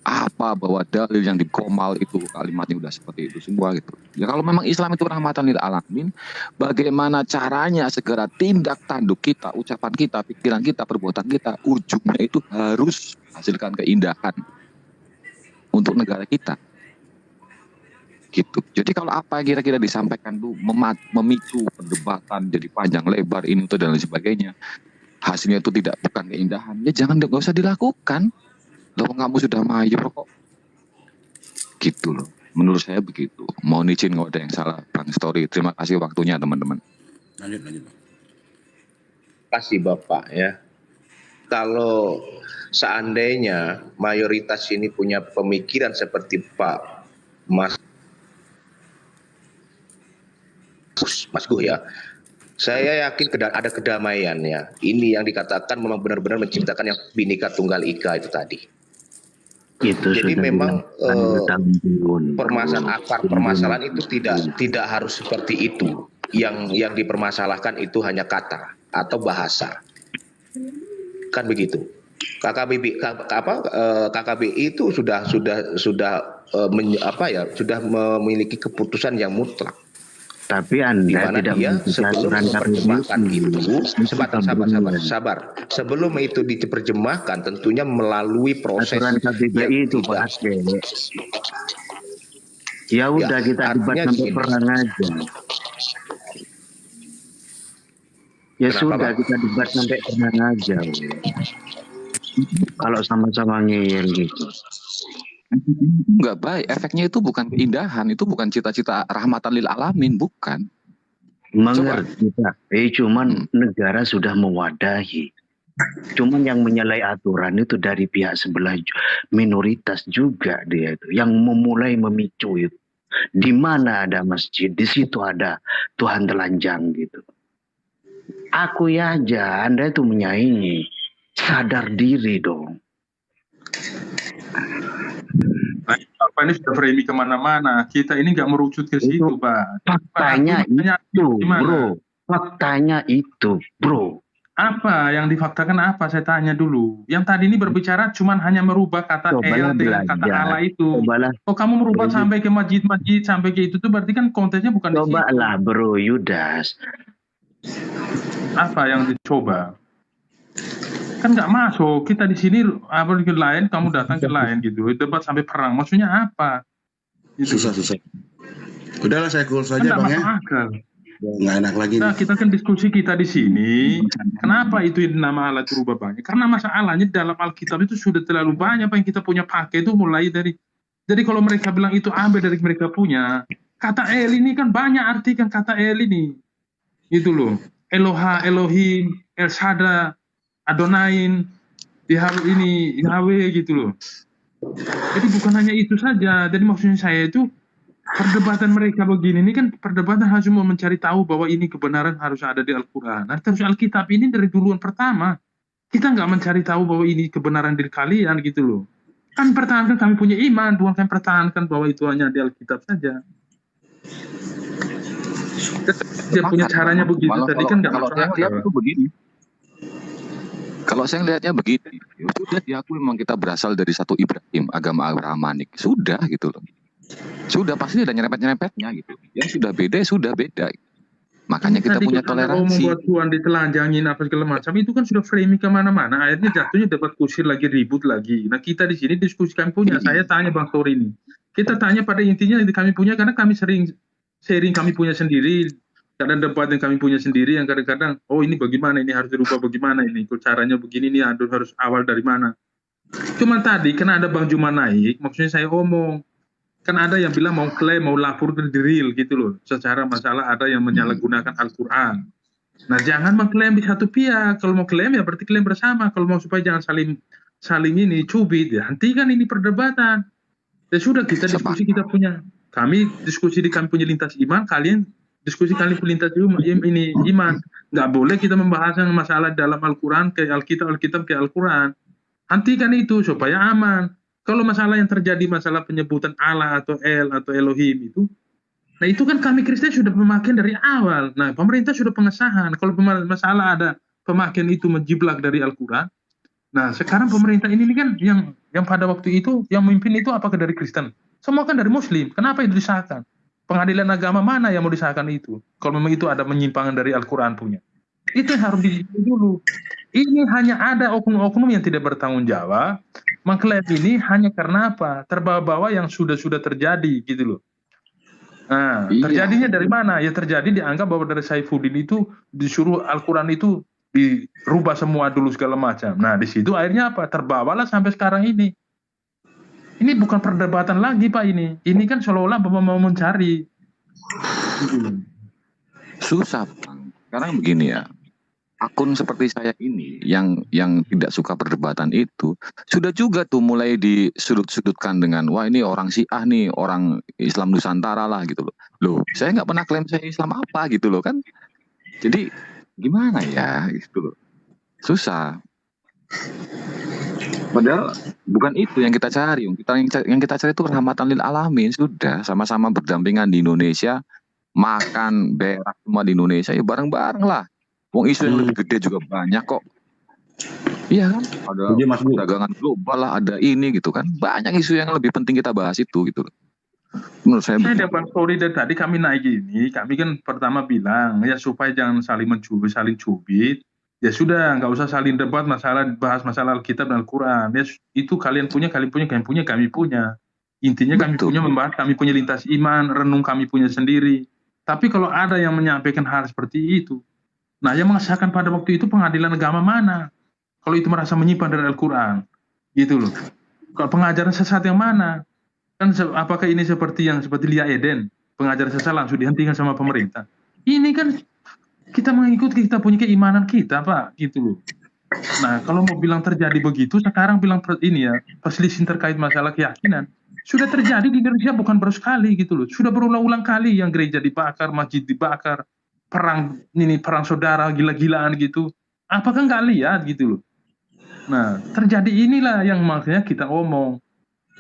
apa bahwa dalil yang di Komal itu kalimatnya udah seperti itu semua gitu. Ya kalau memang Islam itu rahmatan lil alamin, bagaimana caranya segera tindak tanduk kita, ucapan kita, pikiran kita, perbuatan kita, ujungnya itu harus hasilkan keindahan untuk negara kita. Gitu. Jadi kalau apa yang kira-kira disampaikan tuh memicu perdebatan jadi panjang lebar ini itu dan lain sebagainya, hasilnya itu bukan keindahan, ya nggak usah dilakukan. Loh kamu sudah mayor kok. Gitu loh. Menurut saya begitu. Mohon izin kalau ada yang salah Bang Story. Terima kasih waktunya teman-teman. Lanjut. Terima kasih Bapak ya. Kalau seandainya mayoritas ini punya pemikiran seperti Pak Mas Guh ya, saya yakin ada kedamaian ya. Ini yang dikatakan memang benar-benar menciptakan yang Bhinneka Tunggal Ika itu tadi. Jadi memang permasalahan itu tidak harus seperti itu. Yang dipermasalahkan itu hanya kata atau bahasa, kan begitu. KKBI itu sudah memiliki keputusan yang mutlak. Tapi Anda tidak dia sebelum aturan menerjemahkan itu, sabar. Sebelum itu diterjemahkan, tentunya melalui proses aturan KBBI itu Pak Aske. Ya udah kita debat sampai perang aja. Ya Kenapa, sudah Pak? kita debat sampai perang aja. Kalau sama-sama ngeyel gitu. Nggak baik. Efeknya itu bukan keindahan, itu bukan cita-cita rahmatan lil alamin, bukan. Mengerti Pak. Cuman negara sudah mewadahi. Cuman yang menyalahi aturan itu dari pihak sebelah minoritas juga dia itu yang memulai memicu itu. Di mana ada masjid, di situ ada Tuhan telanjang gitu. Aku aja, Anda itu menyaingi. Sadar diri dong. Apa ini sudah framing kemana-mana. Kita ini nggak merucut ke situ, Pak. Faktanya itu, bro. Faktanya itu, bro. Apa yang difaktakan apa? Saya tanya dulu. Yang tadi ini berbicara cuman hanya merubah kata el dengan kata Allah itu. Kok kamu merubah sampai ke masjid-masjid, sampai ke itu tuh berarti kan konteksnya bukan di situ. Cobalah, bro, Yudas. Apa yang dicoba? Kan nggak masuk. Kita di sini apa ke lain, kamu datang ke lain gitu. Debat sampai perang. Maksudnya apa? Gitu. Susah. Udahlah saya close saja Bang ya. Nggak enak lagi. Nah, kita kan diskusi kita di sini. Kenapa itu nama Allah itu rubah banyak? Karena masalahnya dalam Alkitab itu sudah terlalu banyak apa yang kita punya pakai itu mulai dari. Jadi kalau mereka bilang itu ambil dari mereka punya. Kata El ini kan banyak arti kan kata El ini. Gitu loh. Eloha, Elohim, El Shaddai, Adonain, Yahweh gitu loh. Jadi bukan hanya itu saja. Jadi maksudnya saya itu perdebatan mereka begini ini kan perdebatan harus mau mencari tahu bahwa ini kebenaran harus ada di Al-Quran. Nah, terus Alkitab ini dari duluan pertama kita nggak mencari tahu bahwa ini kebenaran diri kalian gitu loh. Kan pertahankan kami punya iman, bukan kami pertahankan bahwa itu hanya di Alkitab saja. Dia punya caranya begitu. Tadi kan nggak itu begini. Kalau saya lihatnya begini, sudah diakui memang kita berasal dari satu Ibrahim, agama Abrahamanik. Sudah gitu loh. Sudah pasti ada nyerempet-nyerempetnya gitu. Yang sudah beda, sudah beda. Makanya kita punya toleransi. Membuat Tuhan ditelanjangin apa segala macam itu kan sudah framing kemana-mana. Akhirnya jatuhnya debat kusir lagi, ribut lagi. Nah kita di sini diskusi kami punya. Saya tanya Bang Tori ini. Kita tanya pada intinya yang kami punya karena kami sering sharing kami punya sendiri. Kadang debat yang kami punya sendiri yang kadang-kadang oh ini bagaimana ini harus dirubah bagaimana ini caranya begini nih harus awal dari mana. Cuman tadi karena ada Bang Juma naik maksudnya saya omong kan ada yang bilang mau klaim mau lapor ke real gitu loh secara masalah ada yang menyalahgunakan Al-Quran. Nah jangan mengklaim di satu pihak. Kalau mau klaim ya berarti klaim bersama. Kalau mau supaya jangan saling ini cubit ya hentikan ini perdebatan. Ya sudah kita diskusi kita punya kami diskusi di kami punya lintas iman kalian diskusi kali pelintas ini iman. Nggak boleh kita membahas yang masalah dalam Al-Quran ke Alkitab ke Al-Quran. Hentikan itu supaya aman. Kalau masalah yang terjadi masalah penyebutan Allah atau El atau Elohim itu, nah itu kan kami Kristen sudah pemakaian dari awal. Nah pemerintah sudah pengesahan. Kalau masalah ada pemakaian itu menjiblak dari Al-Quran. Nah sekarang pemerintah ini kan yang pada waktu itu yang memimpin itu apakah dari Kristen? Semua kan dari Muslim. Kenapa itu disahkan? Pengadilan agama mana yang mau disahkan itu? Kalau memang itu ada penyimpangan dari Al-Quran punya. Itu yang harus dihitung dulu. Ini hanya ada oknum-oknum yang tidak bertanggung jawab. Mengklaim ini hanya karena apa? Terbawa-bawa yang sudah terjadi gitu loh. Nah, terjadinya dari mana? Ya terjadi dianggap bahwa dari Saifuddin itu disuruh Al-Quran itu dirubah semua dulu segala macam. Nah, di situ akhirnya apa? Terbawalah sampai sekarang ini. Ini bukan perdebatan lagi Pak ini. Ini kan seolah-olah mau mencari. Susah Bang. Sekarang begini ya. Akun seperti saya ini yang tidak suka perdebatan itu sudah juga tuh mulai disudut-sudutkan dengan wah ini orang Syiah nih, orang Islam Nusantara lah gitu loh. Loh, saya nggak pernah klaim saya Islam apa gitu loh kan. Jadi gimana ya gitu loh. Susah. Padahal bukan itu yang kita cari. Yang kita cari itu rahmatan lil alamin. Sudah sama-sama berdampingan di Indonesia, makan berak semua di Indonesia ya bareng-bareng lah. Wong isu yang lebih gede juga banyak kok. Iya kan? Ada Setuju, Mas Bu. perdagangan global lah, ada ini gitu kan. Banyak isu yang lebih penting kita bahas itu gitu. Menurut saya Saya begitu. ada Bang Tori dari tadi kami naik ini, kami kan pertama bilang ya supaya jangan saling mencubit, saling cubit. Ya sudah, nggak usah saling debat bahas masalah Alkitab dan Al-Quran. Ya itu kalian punya, kami punya. Intinya kami Betul. punya membahas, kami punya lintas iman, renung kami punya sendiri. Tapi kalau ada yang menyampaikan hal seperti itu, nah yang mengesahkan pada waktu itu pengadilan agama mana? Kalau itu merasa menyimpan dari Al-Quran, gitu loh. Kalau pengajaran sesat yang mana? Kan apakah ini seperti Lia Eden, pengajaran sesat langsung dihentikan sama pemerintah? Ini kan kita mengikuti, kita punya keimanan kita, Pak, gitu loh. Nah, kalau mau bilang terjadi begitu, sekarang bilang perselisihan terkait masalah keyakinan. Sudah terjadi di Indonesia bukan baru sekali gitu loh. Sudah berulang-ulang kali yang gereja dibakar, masjid dibakar, perang saudara gila-gilaan gitu. Apakah nggak lihat gitu loh? Nah, terjadi inilah yang makanya kita omong.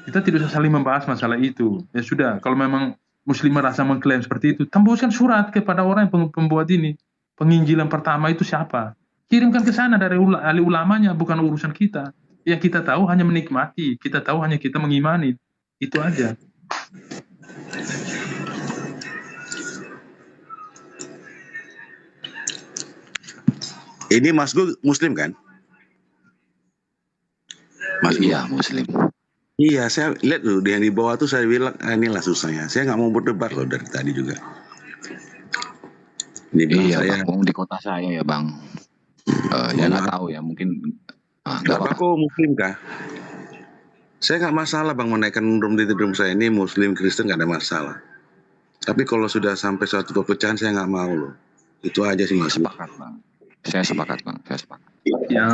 Kita tidak usah saling membahas masalah itu. Ya sudah, kalau memang Muslim merasa mengklaim seperti itu, tembuskan surat kepada orang yang pembuat ini. Penginjilan pertama itu siapa? Kirimkan ke sana dari ahli ulamanya, bukan urusan kita. Yang kita tahu hanya menikmati, kita tahu hanya kita mengimani. Itu aja. Ini Mas Gu Muslim kan? Mas Gu. Iya, Muslim. Iya, saya lihat loh yang di bawah tuh saya bilang inilah susahnya. Saya nggak mau berdebat loh dari tadi juga. Ini Iya, saya. Bang, di kota saya ya, Bang. Ya nggak tahu ya, mungkin nggak Bapak apa-apa. kok Muslim kah? Saya nggak masalah Bang menaikkan room di room saya ini Muslim Kristen nggak ada masalah. Tapi kalau sudah sampai suatu perpecahan saya nggak mau loh. Itu aja sih Mas. Sepakat, Bang. Saya sepakat, Bang. Saya sepakat. Ya,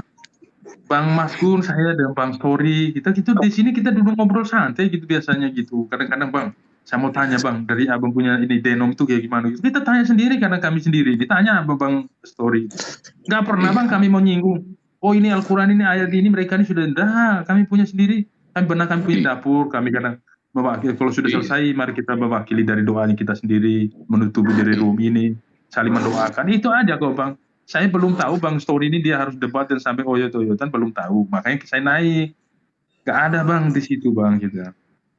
Bang Mas Gun, saya dan Bang Tori, kita gitu di sini kita duduk ngobrol santai gitu biasanya gitu. Kadang-kadang Bang, saya mau tanya Bang, dari Abang punya ini denom itu kayak gimana gitu. Kita tanya sendiri karena kami sendiri. Ditanya apa Bang Story. Nggak pernah Bang kami mau nyinggung. Oh ini Al-Quran ini ayat ini mereka ini sudah dah. Kami punya sendiri. Kami punya dapur. Kami kadang mewakili. Kalau sudah selesai, mari kita mewakili dari doanya kita sendiri, menutupi dari room ini, saling mendoakan. Itu aja kok Bang. Saya belum tahu Bang Story ini dia harus debat dan sampai oyot-oyotan belum tahu. Makanya saya naik. Gak ada Bang di situ Bang gitu.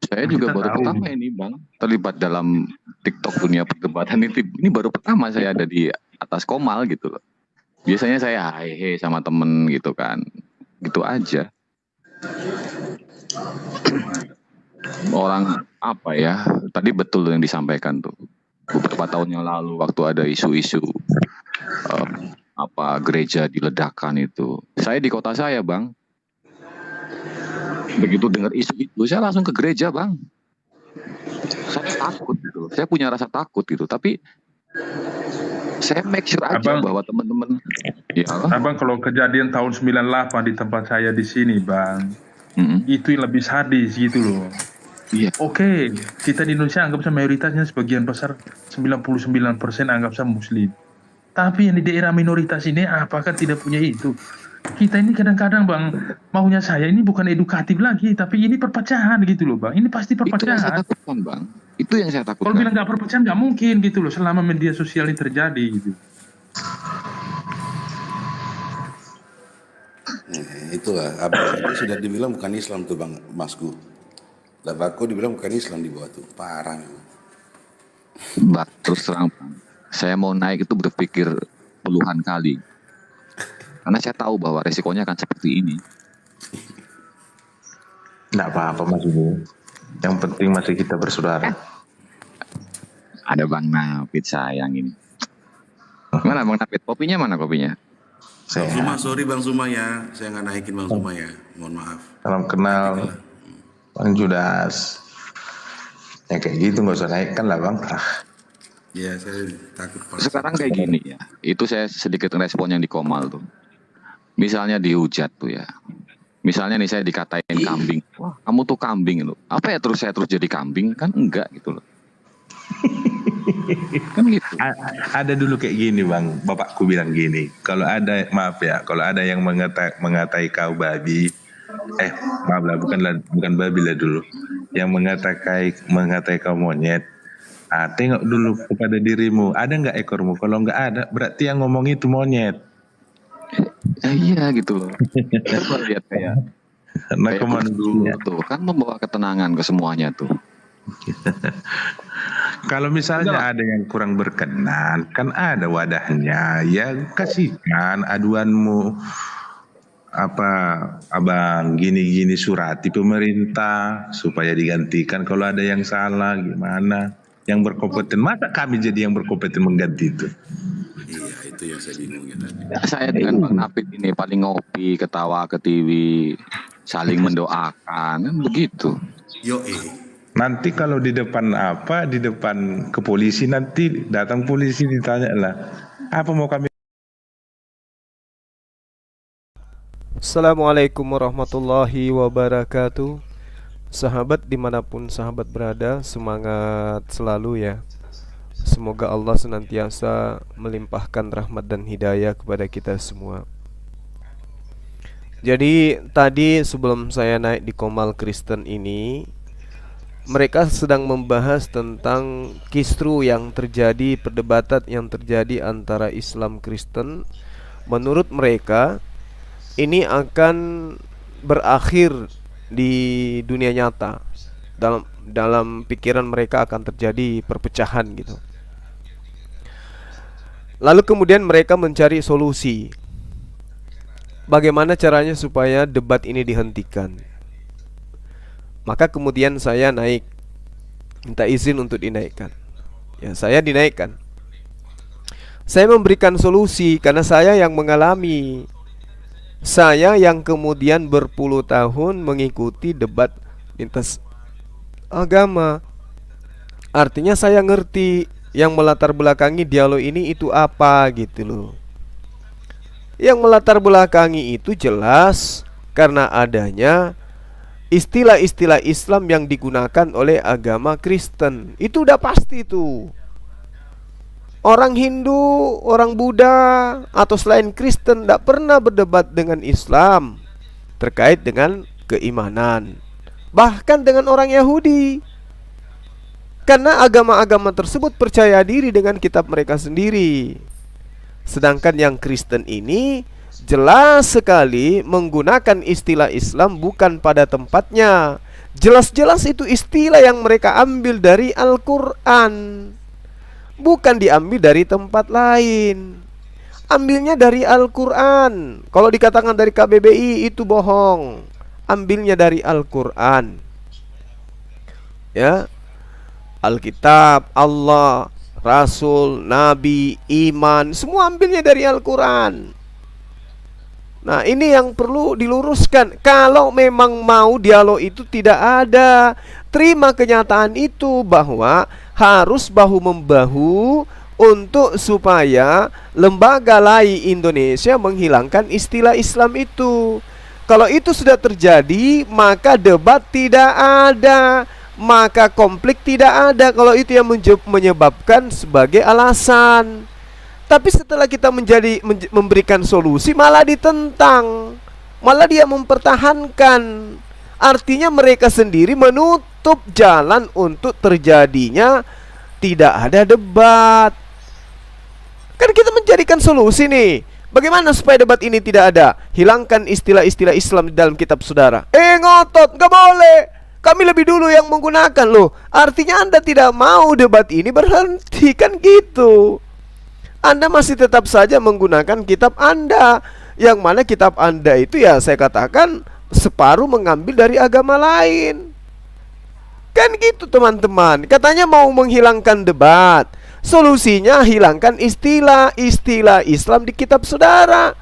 Saya juga baru pertama ini Bang terlibat dalam TikTok dunia perdebatan ini baru pertama saya ada di atas Komal gitu loh. Biasanya saya hai sama temen gitu kan. Gitu aja. Orang apa ya? Tadi betul yang disampaikan tuh. Beberapa tahun yang lalu waktu ada isu-isu gereja diledakkan itu. Saya di kota saya Bang. Begitu dengar isu itu, saya langsung ke gereja Bang. Saya takut gitu. Saya punya rasa takut gitu. Tapi saya make sure aja bahwa teman-teman. Ya, Abang kalau kejadian tahun 98 di tempat saya di sini Bang, itu lebih sadis gitu loh. Iya. Oke, kita di Indonesia anggap saja mayoritasnya sebagian besar 99% anggap saja Muslim. Tapi yang di daerah minoritas ini apakah tidak punya itu? Kita ini kadang-kadang Bang, maunya saya ini bukan edukatif lagi, tapi ini perpecahan gitu loh Bang. Ini pasti perpecahan. Itu yang saya takutkan Bang. Itu yang saya takutkan. Kalau bilang nggak perpecahan nggak mungkin gitu loh, selama media sosial ini terjadi gitu. Itulah, Abang sudah dibilang bukan Islam tuh Bang Masku. Labako dibilang bukan Islam di bawah tuh, parah. Bang, terus terang Bang. Saya mau naik itu berpikir puluhan kali. Karena saya tahu bahwa resikonya akan seperti ini. Nggak apa-apa Mas Ibu. Yang penting masih kita bersaudara. Ada Bang Nafid sayang ini. Mana Bang Nafid? Kopinya mana kopinya? Bang Zuma, sorry Bang Zuma ya. Saya nggak naikin Bang Zuma ya. Mohon maaf. Salam kenal Bang Judas. Ya kayak gitu nggak usah naikkan lah Bang. Ya saya takut. Sekarang kayak gini ya. Itu saya sedikit respon yang di Komal tuh. Misalnya dihujat tuh ya. Misalnya nih saya dikatain kambing. Wah, kamu tuh kambing loh. Apa ya saya terus jadi kambing? Kan enggak gitu loh. Kan gitu. Ada dulu kayak gini Bang. Bapakku bilang gini. Kalau ada, maaf ya, kalau ada yang mengatai kau babi. Maaf lah, bukan babi lah dulu. Yang mengatai kau monyet. Tengok dulu kepada dirimu, ada nggak ekormu? Kalau nggak ada, berarti yang ngomong itu monyet. Iya gitu loh. Coba lihat kayak Malaysia tuh kan membawa ketenangan ke semuanya tuh. Kalau misalnya ada yang kurang berkenan, kan ada wadahnya. Ya kasihkan aduanmu, apa abang gini-gini, surati pemerintah supaya digantikan kalau ada yang salah, gimana yang berkompeten. Masa kami jadi yang berkompeten mengganti itu? Iya, itu yang saya bingung ya tadi. Saya dengan Bang Napit ini paling ngopi, ketawa ke TV, saling mendoakan, kan begitu. Nanti kalau di depan di depan ke polisi, nanti datang polisi ditanya lah, apa mau kami. Assalamualaikum warahmatullahi wabarakatuh. Sahabat dimanapun sahabat berada, semangat selalu ya. Semoga Allah senantiasa melimpahkan rahmat dan hidayah kepada kita semua. Jadi tadi sebelum saya naik di Komal Kristen ini, mereka sedang membahas tentang kisru yang terjadi, perdebatan yang terjadi antara Islam Kristen. Menurut mereka ini akan berakhir di dunia nyata. Dalam pikiran mereka akan terjadi perpecahan gitu. Lalu kemudian mereka mencari solusi. Bagaimana caranya supaya debat ini dihentikan? Maka kemudian saya naik, minta izin untuk dinaikkan. Ya, saya dinaikkan. Saya memberikan solusi karena saya yang mengalami. Saya yang kemudian berpuluh tahun mengikuti debat lintas agama. Artinya saya ngerti yang melatar belakangi dialog ini itu apa gitu loh. Yang melatar belakangi itu jelas karena adanya istilah-istilah Islam yang digunakan oleh agama Kristen. Itu udah pasti tuh. Orang Hindu, orang Buddha, atau selain Kristen tidak pernah berdebat dengan Islam terkait dengan keimanan. Bahkan dengan orang Yahudi. Karena agama-agama tersebut percaya diri dengan kitab mereka sendiri. Sedangkan yang Kristen ini jelas sekali menggunakan istilah Islam bukan pada tempatnya. Jelas-jelas itu istilah yang mereka ambil dari Al-Quran, bukan diambil dari tempat lain. Ambilnya dari Al-Quran. Kalau dikatakan dari KBBI itu bohong. Ambilnya dari Al-Quran. Ya, Alkitab, Allah, Rasul, Nabi, iman, semua ambilnya dari Al-Quran. Nah, ini yang perlu diluruskan. Kalau memang mau dialog itu tidak ada, terima kenyataan itu bahwa harus bahu-membahu untuk supaya lembaga lai Indonesia menghilangkan istilah Islam itu. Kalau itu sudah terjadi, maka debat tidak ada, maka konflik tidak ada. Kalau itu yang menyebabkan sebagai alasan. Tapi setelah kita memberikan solusi, malah ditentang, malah dia mempertahankan. Artinya mereka sendiri menutup jalan untuk terjadinya tidak ada debat. Kan kita menjadikan solusi nih. Bagaimana supaya debat ini tidak ada? Hilangkan istilah-istilah Islam di dalam kitab saudara. Ngotot, gak boleh. Kami lebih dulu yang menggunakan loh. Artinya Anda tidak mau debat ini berhenti, kan gitu. Anda masih tetap saja menggunakan kitab Anda, yang mana kitab Anda itu ya saya katakan separuh mengambil dari agama lain. Kan gitu teman-teman. Katanya mau menghilangkan debat. Solusinya hilangkan istilah Islam di kitab saudara.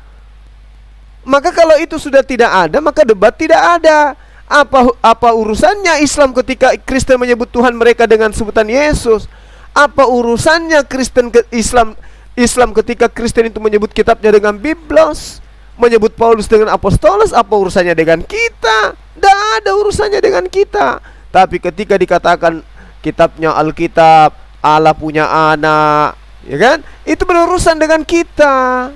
Maka kalau itu sudah tidak ada, maka debat tidak ada. Apa urusannya Islam ketika Kristen menyebut Tuhan mereka dengan sebutan Yesus? Apa urusannya Islam ketika Kristen itu menyebut kitabnya dengan Biblos, menyebut Paulus dengan Apostolos? Apa urusannya dengan kita? Tidak ada urusannya dengan kita. Tapi ketika dikatakan kitabnya Alkitab, Allah punya anak, ya kan? Itu berurusan dengan kita.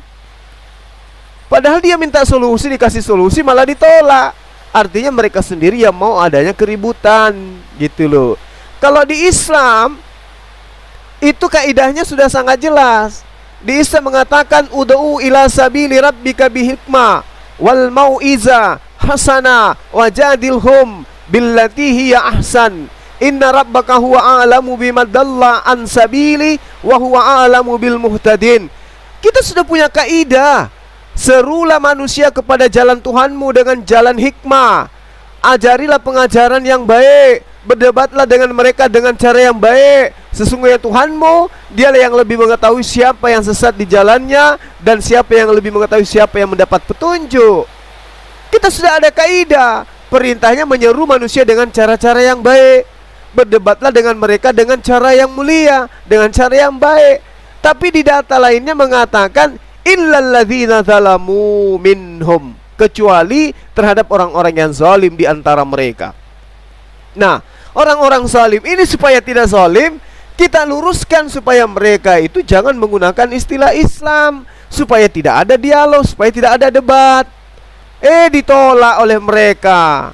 Padahal dia minta solusi, dikasih solusi malah ditolak. Artinya mereka sendiri yang mau adanya keributan, gitu loh. Kalau di Islam itu kaidahnya sudah sangat jelas. Di Islam mengatakan ud'u ila sabili rabbika bihikmah wal mau'iza hasana wajadilhum billati hiya ahsan. Inna rabbaka huwa a'lamu bimadalla an sabili wa huwa a'lamu bil muhtadin. Kita sudah punya kaidah. Serulah manusia kepada jalan Tuhanmu dengan jalan hikmah. Ajarilah pengajaran yang baik. Berdebatlah dengan mereka dengan cara yang baik. Sesungguhnya Tuhanmu, dialah yang lebih mengetahui siapa yang sesat di jalannya, dan siapa yang lebih mengetahui siapa yang mendapat petunjuk. Kita sudah ada kaidah. Perintahnya menyeru manusia dengan cara-cara yang baik. Berdebatlah dengan mereka dengan cara yang mulia, dengan cara yang baik. Tapi di data lainnya mengatakan illalladzina zalamu minhum, kecuali terhadap orang-orang yang zalim di antara mereka. Nah, orang-orang zalim ini supaya tidak zalim, kita luruskan supaya mereka itu jangan menggunakan istilah Islam, supaya tidak ada dialog, supaya tidak ada debat. Ditolak oleh mereka.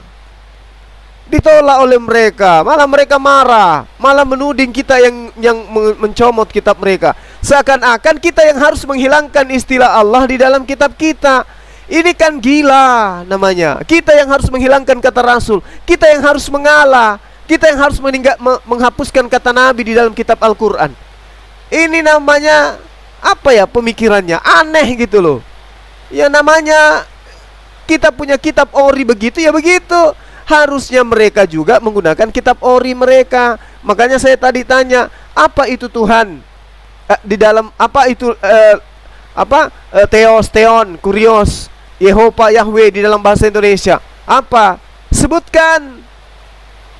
Ditolak oleh mereka, malah mereka marah, malah menuding kita yang mencomot kitab mereka. Seakan-akan kita yang harus menghilangkan istilah Allah di dalam kitab kita. Ini kan gila namanya. Kita yang harus menghilangkan kata Rasul, kita yang harus mengalah, kita yang harus menghapuskan kata Nabi di dalam kitab Al-Quran. Ini namanya apa ya, pemikirannya aneh gitu loh. Ya namanya kita punya kitab ori begitu ya begitu. Harusnya mereka juga menggunakan kitab ori mereka. Makanya saya tadi tanya, apa itu Tuhan? Di dalam apa itu Theos, Theon, Kurios, Yehova, Yahweh di dalam bahasa Indonesia? Apa? Sebutkan.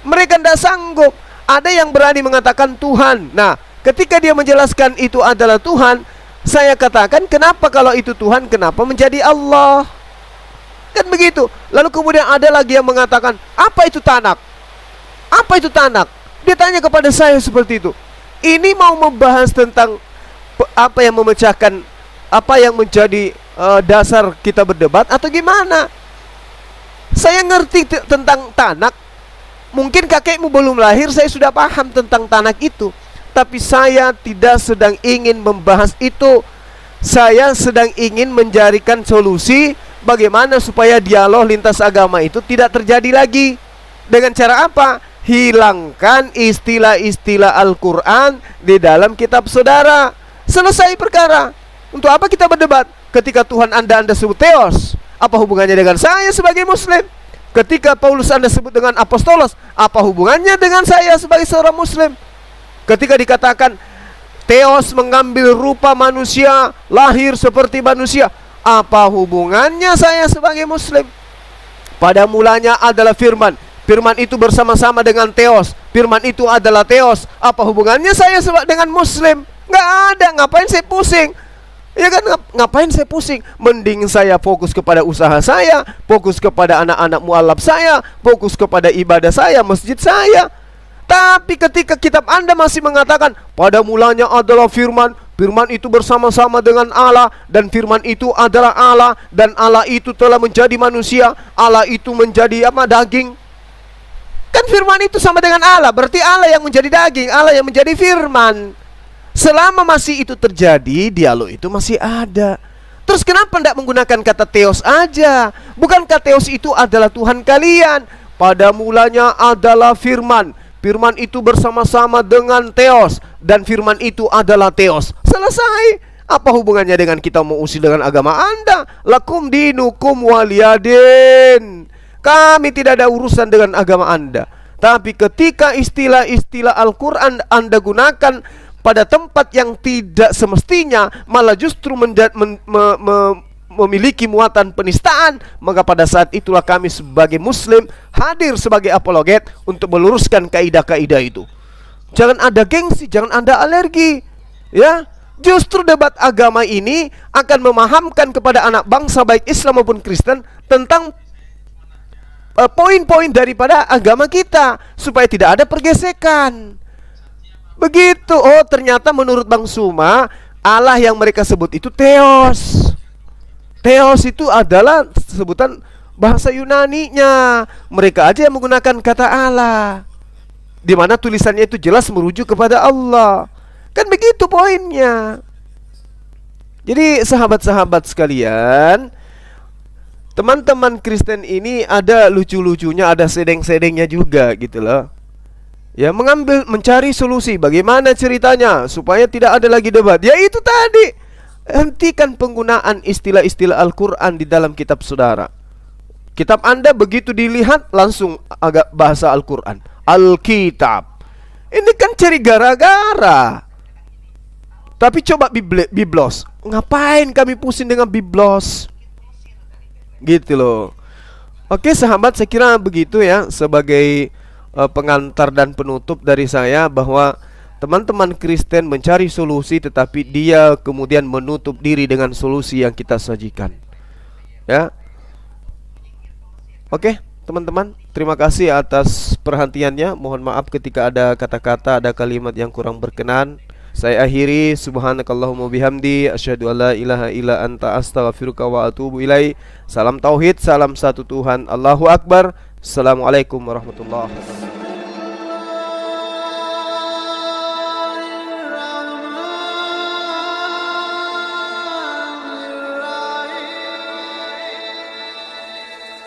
Mereka tidak sanggup. Ada yang berani mengatakan Tuhan. Nah, ketika dia menjelaskan itu adalah Tuhan, saya katakan, kenapa kalau itu Tuhan, kenapa menjadi Allah? Kan begitu. Lalu kemudian ada lagi yang mengatakan, apa itu tanak? Apa itu tanak? Dia tanya kepada saya seperti itu. Ini mau membahas tentang apa yang memecahkan, apa yang menjadi dasar kita berdebat atau gimana? Saya ngerti tentang tanak. Mungkin kakekmu belum lahir, saya sudah paham tentang tanak itu. Tapi saya tidak sedang ingin membahas itu. Saya sedang ingin mencarikan solusi bagaimana supaya dialog lintas agama itu tidak terjadi lagi. Dengan cara apa? Hilangkan istilah-istilah Al-Quran di dalam kitab saudara. Selesai perkara. Untuk apa kita berdebat? Ketika Tuhan Anda sebut Theos, apa hubungannya dengan saya sebagai Muslim? Ketika Paulus Anda sebut dengan apostolos, apa hubungannya dengan saya sebagai seorang Muslim? Ketika dikatakan Theos mengambil rupa manusia, lahir seperti manusia, apa hubungannya saya sebagai Muslim? Pada mulanya adalah firman. Firman itu bersama-sama dengan Theos. Firman itu adalah Theos. Apa hubungannya saya dengan Muslim? Nggak ada. Ngapain saya pusing? Ya kan, ngapain saya pusing? Mending saya fokus kepada usaha saya, fokus kepada anak-anak mualaf saya, fokus kepada ibadah saya, masjid saya. Tapi ketika kitab Anda masih mengatakan pada mulanya adalah firman, firman itu bersama-sama dengan Allah, dan firman itu adalah Allah, dan Allah itu telah menjadi manusia, Allah itu menjadi daging. Kan firman itu sama dengan Allah, berarti Allah yang menjadi daging, Allah yang menjadi firman. Selama masih itu terjadi, dialog itu masih ada. Terus kenapa tidak menggunakan kata Theos aja? Bukankah Theos itu adalah Tuhan kalian? Pada mulanya adalah firman, firman itu bersama-sama dengan Theos, dan firman itu adalah Theos. Selesai. Apa hubungannya dengan kita mau usil dengan agama Anda? Lakum dinukum waliyadin. Kami tidak ada urusan dengan agama Anda. Tapi ketika istilah-istilah Al-Quran Anda gunakan pada tempat yang tidak semestinya, malah justru memiliki muatan penistaan, maka pada saat itulah kami sebagai Muslim hadir sebagai apologet untuk meluruskan kaidah-kaidah itu. Jangan ada gengsi, jangan ada alergi. Ya, justru debat agama ini akan memahamkan kepada anak bangsa baik Islam maupun Kristen tentang poin-poin daripada agama kita, supaya tidak ada pergesekan. Begitu. Oh, ternyata menurut Bang Suma, Allah yang mereka sebut itu Theos. Theos itu adalah sebutan bahasa Yunani-nya. Mereka aja yang menggunakan kata Allah, di mana tulisannya itu jelas merujuk kepada Allah. Kan begitu poinnya. Jadi sahabat-sahabat sekalian, teman-teman Kristen ini ada lucu-lucunya, ada sedeng-sedengnya juga gitu loh. Ya, mencari solusi bagaimana ceritanya supaya tidak ada lagi debat. Ya itu tadi, hentikan penggunaan istilah-istilah Al-Quran di dalam kitab saudara. Kitab Anda begitu dilihat langsung agak bahasa Al-Quran, Alkitab. Ini kan cari gara-gara. Tapi coba biblos, ngapain kami pusing dengan biblos? Gitu loh. Oke sahabat, saya kira begitu ya, sebagai pengantar dan penutup dari saya, bahwa teman-teman Kristen mencari solusi tetapi dia kemudian menutup diri dengan solusi yang kita sajikan. Ya. Oke teman-teman, terima kasih atas perhatiannya. Mohon maaf ketika ada kata-kata, ada kalimat yang kurang berkenan. Saya akhiri, subhanakallahumma bihamdi, asyhadu alla ilaha illa anta, astaghfiruka wa atubu ilai. Salam tauhid, salam satu Tuhan, Allahu Akbar. Assalamualaikum warahmatullahi wabarakatuh.